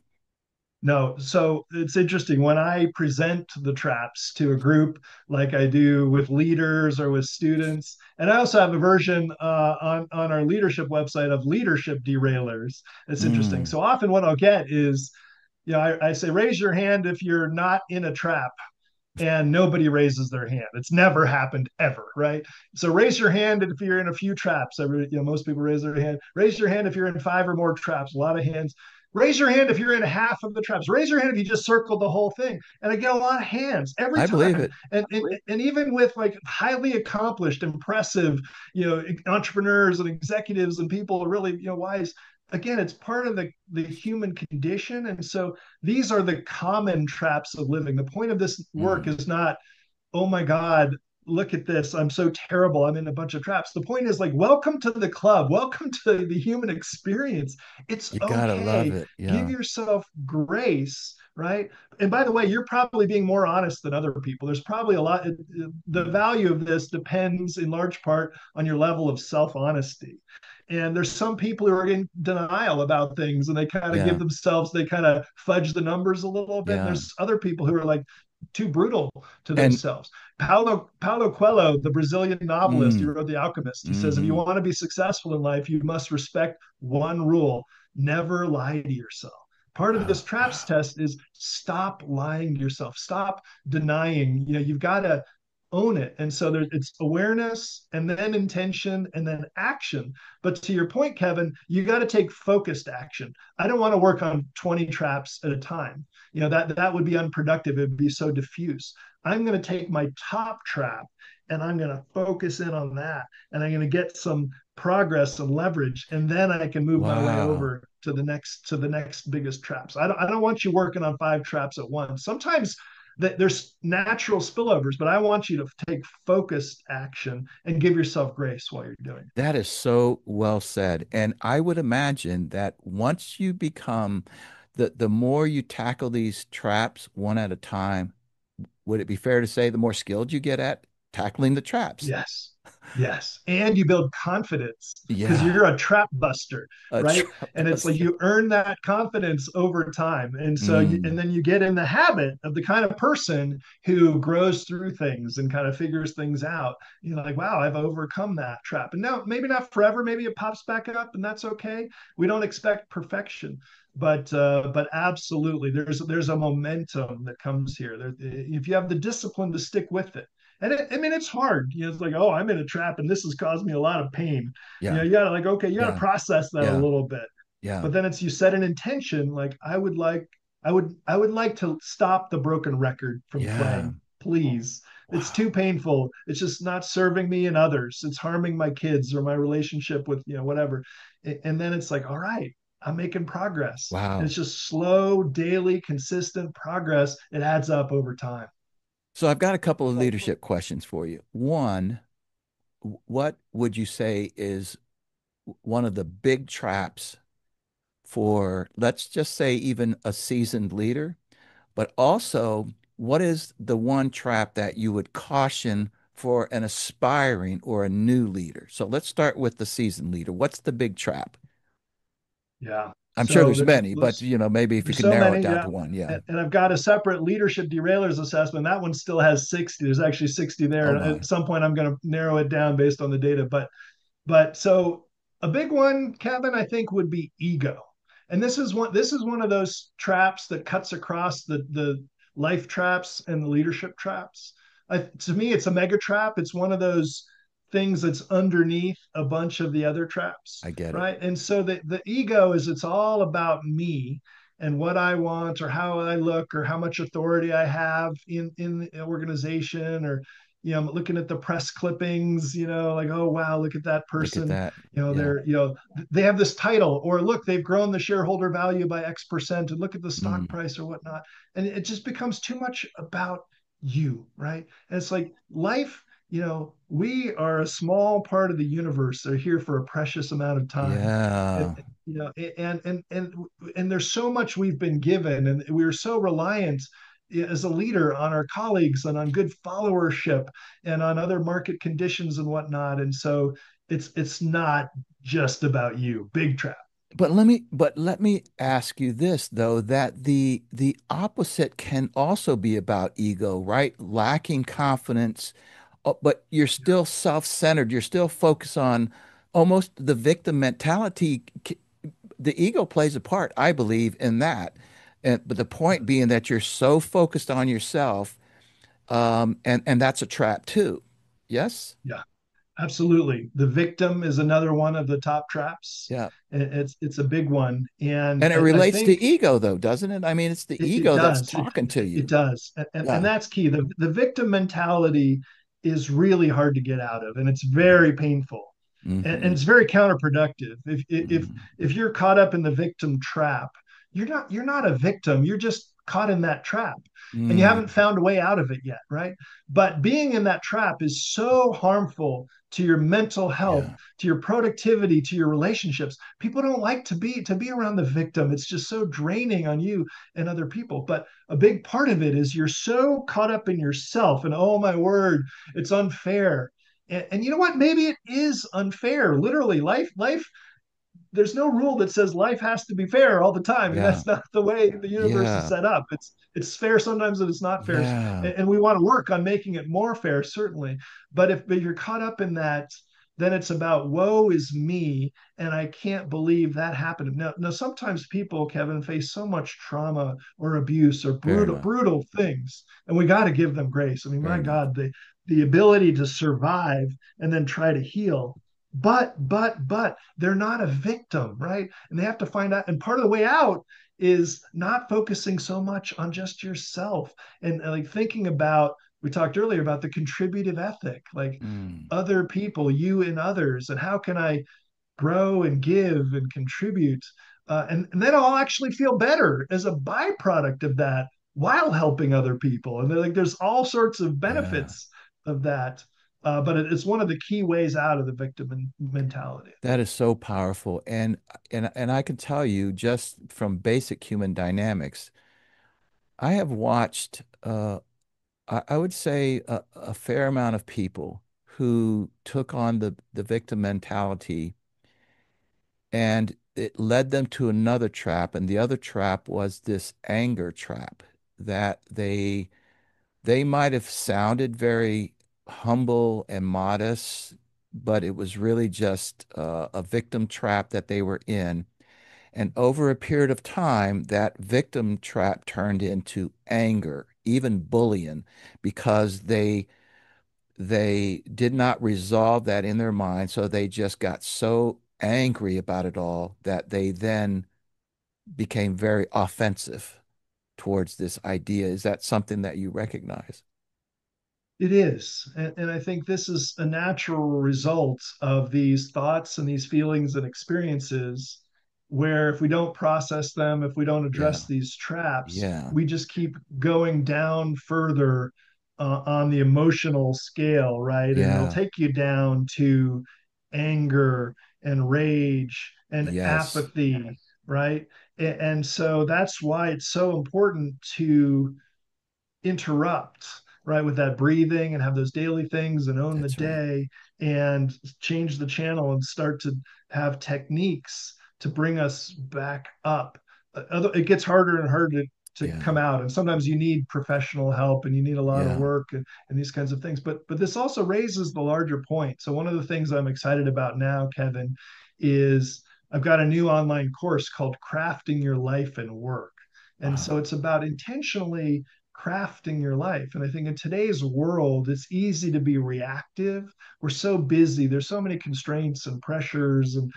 No, so it's interesting when I present the traps to a group, like I do with leaders or with students, and I also have a version on our leadership website of leadership derailers. It's interesting. mm, So often, what I'll get is, I say, raise your hand if you're not in a trap, and nobody raises their hand. It's never happened ever, right? So raise your hand if you're in a few traps. Most people raise their hand. Raise your hand if you're in five or more traps. A lot of hands. Raise your hand if you're in half of the traps. Raise your hand if you just circled the whole thing. And I get a lot of hands every I believe time. it. And even with like highly accomplished, impressive, entrepreneurs and executives and people really, wise. Again, it's part of the human condition. And so these are the common traps of living. The point of this work Mm, is not, oh my God, look at this. I'm so terrible. I'm in a bunch of traps. The point is, like, welcome to the club. Welcome to the human experience. It's you gotta love okay. it. Give Yeah. yourself grace, right? And by the way, you're probably being more honest than other people. There's probably a lot. The Mm, value of this depends in large part on your level of self honesty. And there's some people who are in denial about things and they kind of yeah. they kind of fudge the numbers a little bit. And Yeah. there's other people who are like too brutal to And themselves. Paulo Coelho, the Brazilian novelist, he mm, wrote The Alchemist. He says, if you hmm want to be successful in life, you must respect one rule: never lie to yourself. Part of this Oh, traps wow. test is stop lying to yourself, stop denying. You've got to own it. And so it's awareness and then intention and then action. But to your point, Kevin, you got to take focused action. I don't want to work on 20 traps at a time. That would be unproductive. It would be so diffuse. I'm going to take my top trap and I'm going to focus in on that. And I'm going to get some progress and leverage. And then I can move my way Wow. over to the next biggest traps. I don't want you working on five traps at once. Sometimes there's natural spillovers, but I want you to take focused action and give yourself grace while you're doing it. That is so well said. And I would imagine that once you become the more you tackle these traps one at a time, would it be fair to say the more skilled you get at tackling the traps? Yes. Yes. And you build confidence because Yeah, you're a trap buster, a right? trap And it's like buster. you earn that confidence over time. And so and Mm, then you get in the habit of the kind of person who grows through things and kind of figures things out. You're like, wow, I've overcome that trap. And now maybe not forever, maybe it pops back up and that's okay. We don't expect perfection. But absolutely, there's a momentum that comes here. If you have the discipline to stick with it, and I mean, it's hard. It's like, oh, I'm in a trap and this has caused me a lot of pain. yeah, You gotta like, okay, you gotta yeah, process that a yeah, little bit. yeah. But then it's you set an intention, like I would like to stop the broken record from Yeah. playing. Please. It's Wow. too painful. It's just not serving me and others. It's harming my kids or my relationship with, whatever. And then it's like, all right, I'm making progress. And Wow. it's just slow, daily, consistent progress. It adds up over time. So I've got a couple of leadership questions for you. One, what would you say is one of the big traps for, let's just say, even a seasoned leader? But also, what is the one trap that you would caution for an aspiring or a new leader? So let's start with the seasoned leader. What's the big trap? Yeah. I'm sure So there's many, but maybe if you there's can so narrow it many. down Yeah. to one. Yeah. And I've got a separate leadership derailers assessment. That one still has 60. There's actually 60 there. Oh And my. at some point I'm going to narrow it down based on the data. But so a big one, Kevin, I think would be ego. And this is one of those traps that cuts across the life traps and the leadership traps. To me, it's a mega trap. It's one of those things that's underneath a bunch of the other traps, I get it. right? And so the ego is, it's all about me and what I want or how I look or how much authority I have in the organization, or I'm looking at the press clippings, like, oh wow, look at that Look at person, that. Yeah. they have this title, or look, they've grown the shareholder value by X%, and look at the stock Mm. price or whatnot. And it just becomes too much about you, right? And it's like life, we are a small part of the universe. They're here for a precious amount of time. And, Yeah. and there's so much we've been given, and we're so reliant as a leader on our colleagues and on good followership and on other market conditions and whatnot. And so it's not just about you. Big trap. But let me ask you this though, that the opposite can also be about ego, right? Lacking confidence, but you're still self-centered. You're still focused on almost the victim mentality. The ego plays a part, I believe, in that. But the point being that you're so focused on yourself, and that's a trap too. Yes? Yeah. Absolutely. The victim is another one of the top traps. Yeah. It's a big one. And And it I relates to think ego though, doesn't it? I mean, it's the it ego that's does. talking to It you. does. And Yeah. that's key. The victim mentality is really hard to get out of, and it's very painful. And Mm-hmm. it's very counterproductive. Mm-hmm. If you're caught up in the victim trap, you're not a victim. You're just caught in that trap, and you haven't Mm. found a way out of it yet, right? But being in that trap is so harmful to your mental health, Yeah. to your productivity, to your relationships. People don't like to be around the victim. It's just so draining on you and other people. But a big part of it is you're so caught up in yourself, and oh my word, it's unfair. And you know what? Maybe it is unfair. Literally, life, there's no rule that says life has to be fair all the time. And Yeah. that's not the way the universe is Yeah. set up. It's fair sometimes, and it's not fair. Yeah. And we want to work on making it more fair, certainly. But you're caught up in that, then it's about woe is me, and I can't believe that happened. Now, sometimes people, Kevin, face so much trauma or abuse or Very brutal much. brutal things, and we got to give them grace. I mean, my Very much. God, the ability to survive and then try to heal. But they're not a victim, right? And they have to find out. And part of the way out is not focusing so much on just yourself, and like thinking about, we talked earlier about the contributive ethic, like Mm. other people, you and others, and how can I grow and give and contribute. And then I'll actually feel better as a byproduct of that while helping other people. And like, there's all sorts of Yeah. benefits of that. But it's one of the key ways out of the victim mentality. That is so powerful. And I can tell you just from basic human dynamics, I have watched I would say a fair amount of people who took on the victim mentality, and it led them to another trap. And the other trap was this anger trap, that they might have sounded very humble and modest, but it was really just a victim trap that they were in. And over a period of time, that victim trap turned into anger, even bullying, because they did not resolve that in their mind. So they just got so angry about it all that they then became very offensive towards this idea. Is that something that you recognize? It is. And I think this is a natural result of these thoughts and these feelings and experiences, where if we don't process them, if we don't Yeah. address these traps, Yeah. we just keep going down further on the emotional scale, right? And it'll Yeah. take you down to anger and rage and Yes. apathy, right? And so that's why it's so important to interrupt, right, with that breathing, and have those daily things and own the That's right. day, and change the channel and start to have techniques to bring us back up. It gets harder and harder to Yeah. come out, and sometimes you need professional help and you need a lot of Yeah. work, and these kinds of things. But this also raises the larger point. So one of the things I'm excited about now, Kevin, is I've got a new online course called Crafting Your Life and Work. And so Wow. it's about intentionally crafting your life. And I think in today's world, it's easy to be reactive. We're so busy, there's so many constraints and pressures and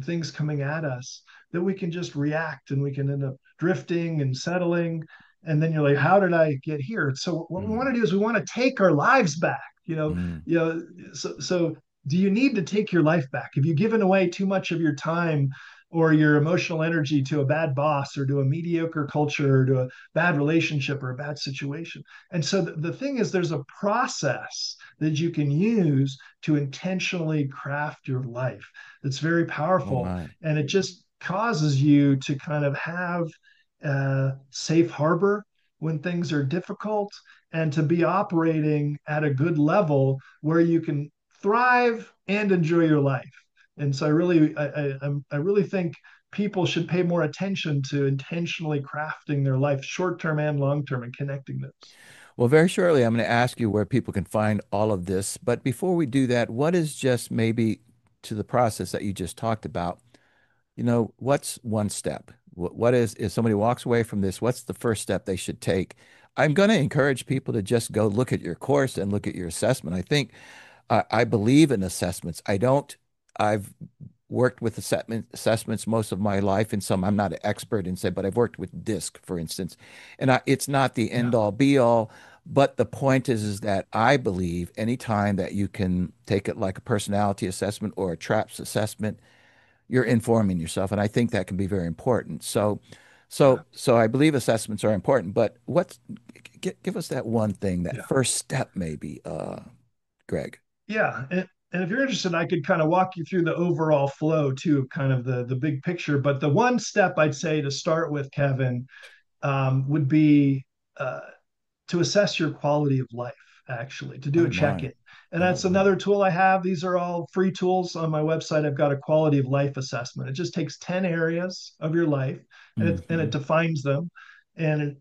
things coming at us that we can just react and we can end up drifting and settling. And then you're like, how did I get here? So what we want Mm, to do is we want to take our lives back. you know mm, you know so do you need to take your life back? Have you given away too much of your time or your emotional energy to a bad boss or to a mediocre culture or to a bad relationship or a bad situation? And so the thing is, there's a process that you can use to intentionally craft your life that's very oh powerful. my. And it just causes you to kind of have a safe harbor when things are difficult, and to be operating at a good level where you can thrive and enjoy your life. And so I really think people should pay more attention to intentionally crafting their life, short term and long term, and connecting those. Well, very shortly, I'm going to ask you where people can find all of this. But before we do that, what is just maybe to the process that you just talked about? What's one step? What is, if somebody walks away from this, what's the first step they should take? I'm going to encourage people to just go look at your course and look at your assessment. I think I believe in assessments. I've worked with assessments most of my life, and some I'm not an expert in, say, but I've worked with DISC, for instance, and it's not the Yeah. end all be all. But the point is that I believe anytime that you can take it like a personality assessment or a TRAPS assessment, you're informing yourself, and I think that can be very important. So, Yeah. so I believe assessments are important. But give us that one thing, that Yeah. first step, maybe, Greg. Yeah. And if you're interested, I could kind of walk you through the overall flow too, kind of the big picture. But the one step I'd say to start with, Kevin, would be uh, to assess your quality of life, actually, to do Oh a check my. in. And Oh that's my. another tool I have. These are all free tools on my website. I've got a quality of life assessment. It just takes 10 areas of your life, and it Hmm. defines them. And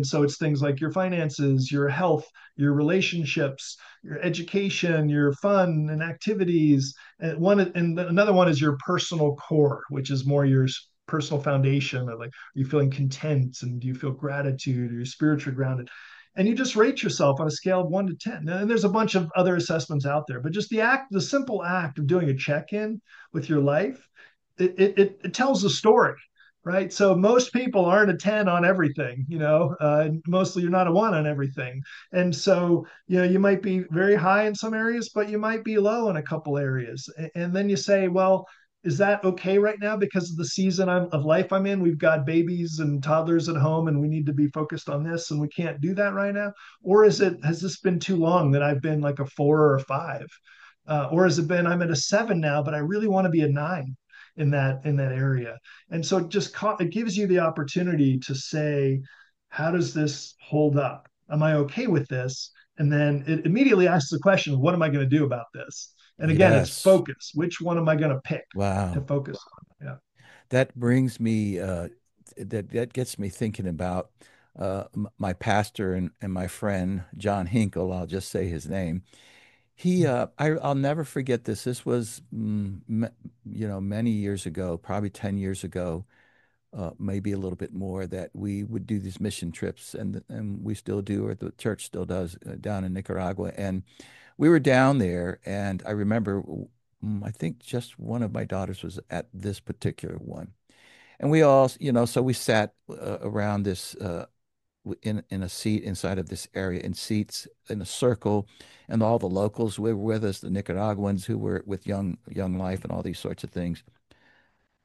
so it's things like your finances, your health, your relationships, your education, your fun and activities. And another one is your personal core, which is more your personal foundation. Like, are you feeling content, and do you feel gratitude, or you're spiritually grounded? And you just rate yourself on a scale of 1 to 10. And there's a bunch of other assessments out there, but just the simple act of doing a check-in with your life, it tells a story, right? So most people aren't a 10 on everything, mostly you're not a 1 on everything. And so, you might be very high in some areas, but you might be low in a couple areas. And then you say, well, is that okay right now because of the season of life I'm in? We've got babies and toddlers at home, and we need to be focused on this, and we can't do that right now. Or has this been too long that I've been like a 4 or a 5? Or has it been I'm at a 7 now, but I really want to be a 9 in that area? And so it gives you the opportunity to say, how does this hold up? Am I okay with this? And then it immediately asks the question, what am I going to do about this? And again, it's Yes. focus. Which one am I going to pick to Wow. focus on? Yeah. That brings me, that gets me thinking about my pastor and my friend, John Hinkle. I'll just say his name. I'll never forget this. This was, many years ago, probably 10 years ago, maybe a little bit more, that we would do these mission trips, and we still do, or the church still does, down in Nicaragua. And we were down there, and I remember, I think just one of my daughters was at this particular one. And we all, so we sat around this, in a seat inside of this area, in seats in a circle, and all the locals were with us, the Nicaraguans who were with Young Life and all these sorts of things.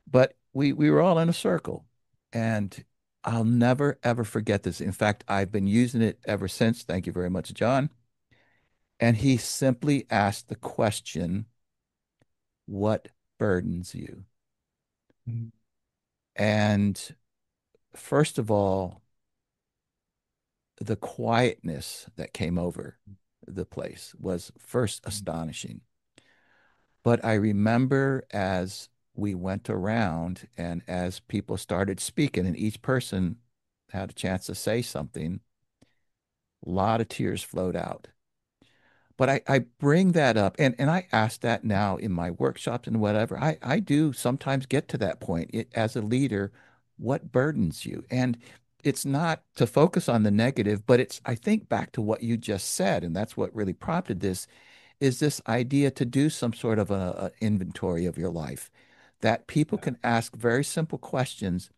But we were all in a circle, and I'll never ever forget this. In fact, I've been using it ever since. Thank you very much, John. And he simply asked the question, "What burdens you?" Mhm. And first of all, the quietness that came over the place was first astonishing. But I remember as we went around and as people started speaking, and each person had a chance to say something, a lot of tears flowed out. But I bring that up and I ask that now in my workshops and whatever. I do sometimes get to that point as a leader, what burdens you? And it's not to focus on the negative, but it's, I think back to what you just said, and that's what really prompted this, is this idea to do some sort of a inventory of your life, that people Yeah, can ask very simple questions.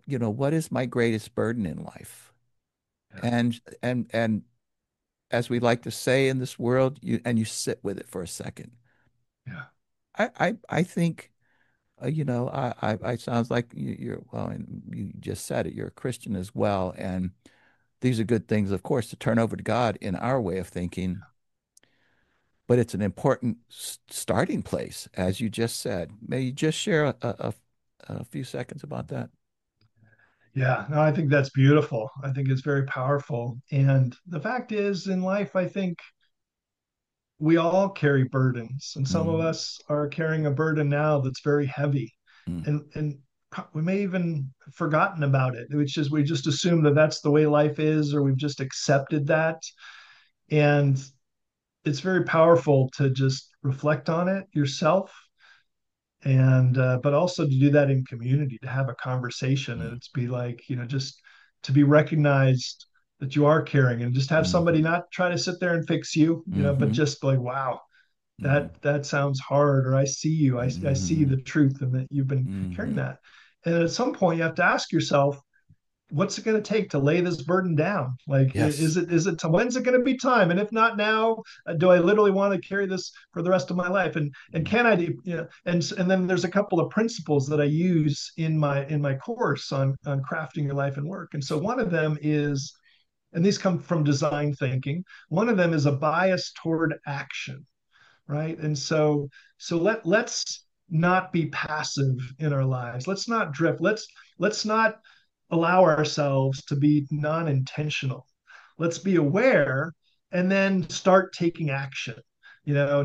What is my greatest burden in life? yeah, And as we like to say in this world, you sit with it for a second. yeah, I think, I sounds like you're, well, and you just said it, you're a Christian as well, and these are good things, of course, to turn over to God in our way of thinking, but it's an important starting place, as you just said. May you just share a few seconds about that? yeah. No, I think that's beautiful. I think it's very powerful. And the fact is, in life, I think we all carry burdens, and some of Mm, us are carrying a burden now that's very heavy, mm, and we may even forgotten about it. It's just we just assume that that's the way life is, or we've just accepted that. And it's very powerful to just reflect on it yourself, and but also to do that in community, to have a conversation, and mm, it's be like, just to be recognized that you are caring, and just have somebody mm, not try to sit there and fix you, but mm, just like, wow, mm, that sounds hard, or I see you, I see mm, the truth, and that you've been carrying mm. that. And at some point you have to ask yourself, what's it going to take to lay this burden down? Like, Yes. when's it going to be time? And if not now, do I literally want to carry this for the rest of my life? And Mm, can I do, and then there's a couple of principles that I use in my course on crafting your life and work. And so one of them is, and these come from design thinking, one of them is a bias toward action, right? And so let's not be passive in our lives. Let's not drift. Let's not allow ourselves to be non-intentional. Let's be aware and then start taking action.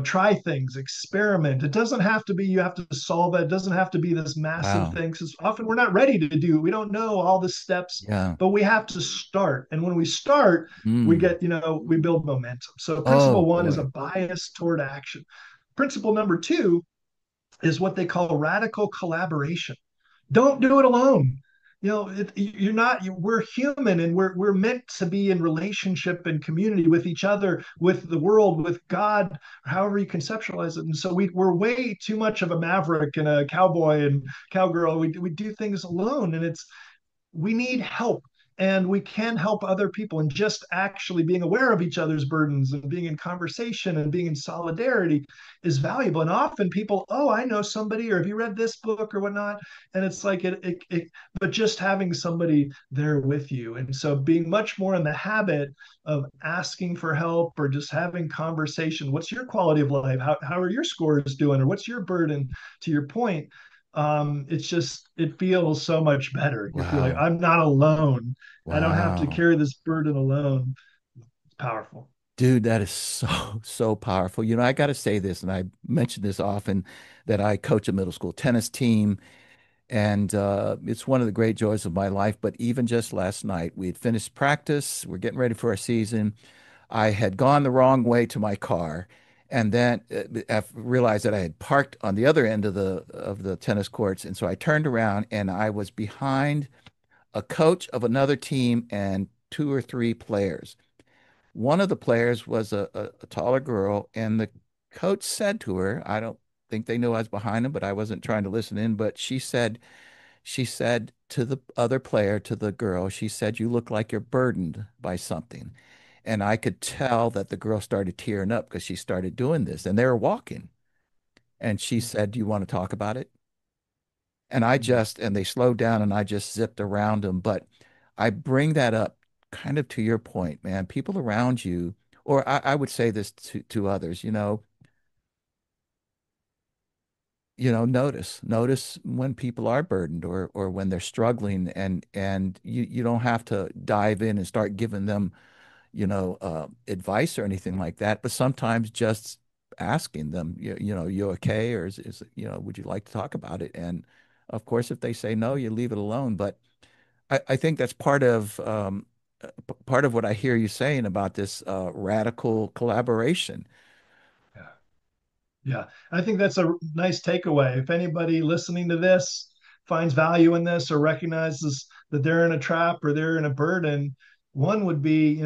Try things, experiment. It doesn't have to be you have to solve it. It doesn't have to be this massive wow. thing. Because often we're not ready to do. We don't know all the steps, Yeah. but we have to start. And when we start, we Mm. get, we build momentum. So Oh principle one is a boy. bias toward action. Principle number two is what they call radical collaboration. Don't do it alone. You're not. We're human, and we're meant to be in relationship and community with each other, with the world, with God, however you conceptualize it. And so we're way too much of a maverick and a cowboy and cowgirl. We do things alone, and we need help, and we can help other people, and just actually being aware of each other's burdens and being in conversation and being in solidarity is valuable. And often people, oh, I know somebody, or have you read this book or whatnot? And it's like but just having somebody there with you, and so being much more in the habit of asking for help, or just having conversation. What's your quality of life? How are your scores doing, or what's your burden? To your point, it's just, it feels so much better. You feel like Wow. I'm not alone. I don't have to Wow. carry this burden alone. It's powerful. Dude, that is so, so powerful. I got to say this, and I mention this often, that I coach a middle school tennis team, and it's one of the great joys of my life. But even just last night, we had finished practice. We're getting ready for our season. I had gone the wrong way to my car, and then I realized that I had parked on the other end of the tennis courts, and so I turned around, and I was behind a coach of another team and two or three players. One of the players was a taller girl, and the coach said to her, I don't think they knew I was behind him, but I wasn't trying to listen in. But she said to the other player, to the girl, she said, "You look like you're burdened by something." And I could tell that the girl started tearing up because she started doing this, and they were walking. And she said, "Do you want to talk about it?" And they slowed down, and I just zipped around them. But I bring that up kind of to your point, man. People around you, or I would say this to others, notice when people are burdened, or when they're struggling, and you don't have to dive in and start giving them, advice or anything like that, but sometimes just asking them, you okay? Or would you like to talk about it? And of course, if they say no, you leave it alone. But I think that's part of, part of what I hear you saying about this radical collaboration. Yeah. Yeah. I think that's a nice takeaway. If anybody listening to this finds value in this or recognizes that they're in a trap or they're in a burden, one would be,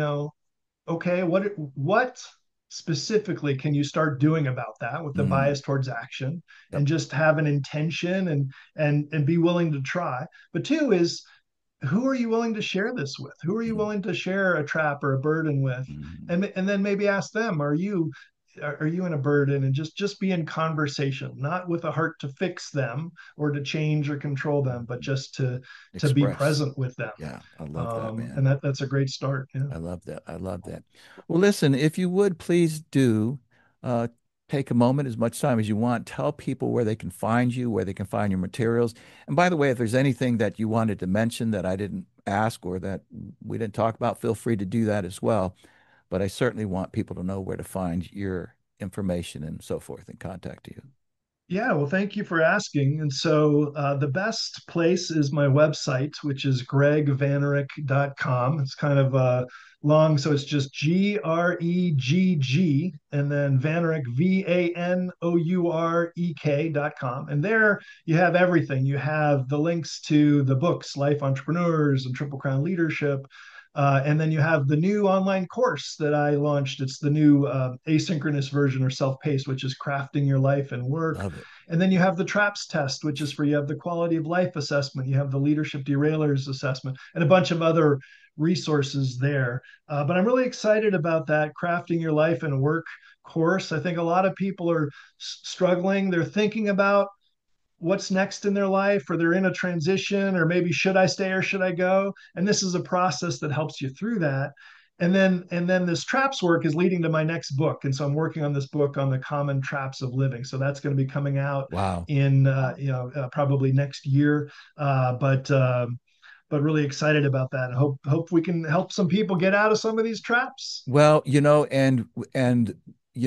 okay, what specifically can you start doing about that with the Mm, bias towards action yep. and just have an intention and be willing to try. But two is, who are you willing to share this with? Who are you Mm, willing to share a trap or a burden with? mm, And then maybe ask them, are you in a burden, and just be in conversation, not with a heart to fix them or to change or control them, but mm. just to be Express. present with them. Yeah, I love that, And man. that's a great start. Yeah. I love that. I love that. Well, listen, if you would please do uh, take a moment, as much time as you want, tell people where they can find you, where they can find your materials. And by the way, if there's anything that you wanted to mention that I didn't ask or that we didn't talk about, feel free to do that as well. But I certainly want people to know where to find your information and so forth and contact you. Yeah, well, thank you for asking. And so the best place is my website, which is greggvanourek.com. It's kind of long, so it's just Gregg and then Vanourek, Vanourek.com. And there you have everything. You have the links to the books, Life Entrepreneurs and Triple Crown Leadership. And then you have the new online course that I launched. It's the new asynchronous version or self-paced, which is crafting your life and work. Love it. And then you have the TRAPS test, which is for you have the quality of life assessment, you have the leadership derailers assessment, and a bunch of other resources there. But I'm really excited about that crafting your life and work course. I think a lot of people are struggling. They're thinking about what's next in their life, or they're in a transition, or maybe should I stay or should I go? And this is a process that helps you through that. And then this traps work is leading to my next book, and so I'm working on this book on the common traps of living, so that's going to be coming out Wow. in probably next year. But really excited about that. I hope we can help some people get out of some of these traps. Well, and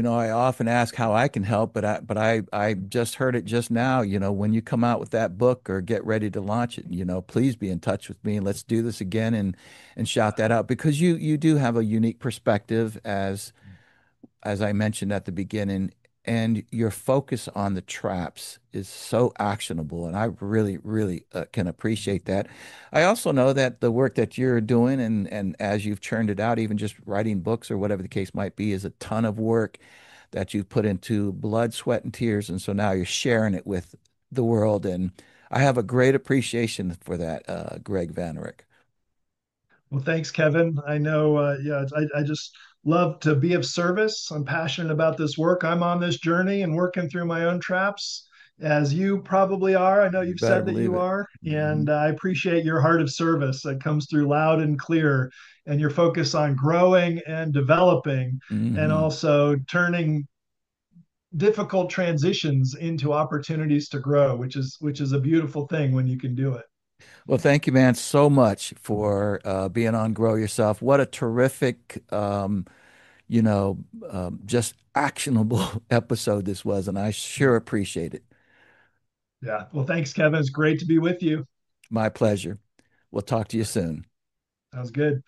I often ask how I can help, but I just heard it just now, when you come out with that book or get ready to launch it, please be in touch with me and let's do this again and shout that out because you do have a unique perspective as I mentioned at the beginning, and your focus on the traps is so actionable, and I really, really can appreciate that. I also know that the work that you're doing, and as you've churned it out, even just writing books or whatever the case might be, is a ton of work that you've put into blood, sweat, and tears, and so now you're sharing it with the world, and I have a great appreciation for that, Gregg Vanourek. Well, thanks, Kevin. I know, yeah, I just love to be of service. I'm passionate about this work. I'm on this journey and working through my own traps, as you probably are. I know You you've better said that believe you it. are, Hmm. and I appreciate your heart of service that comes through loud and clear, and your focus on growing and developing, and Hmm. also turning difficult transitions into opportunities to grow, which is a beautiful thing when you can do it. Well, thank you, man, so much for being on Grow Yourself. What a terrific, you know, just actionable episode this was, and I sure appreciate it. Yeah. Well, thanks, Kevin. It's great to be with you. My pleasure. We'll talk to you soon. Sounds good.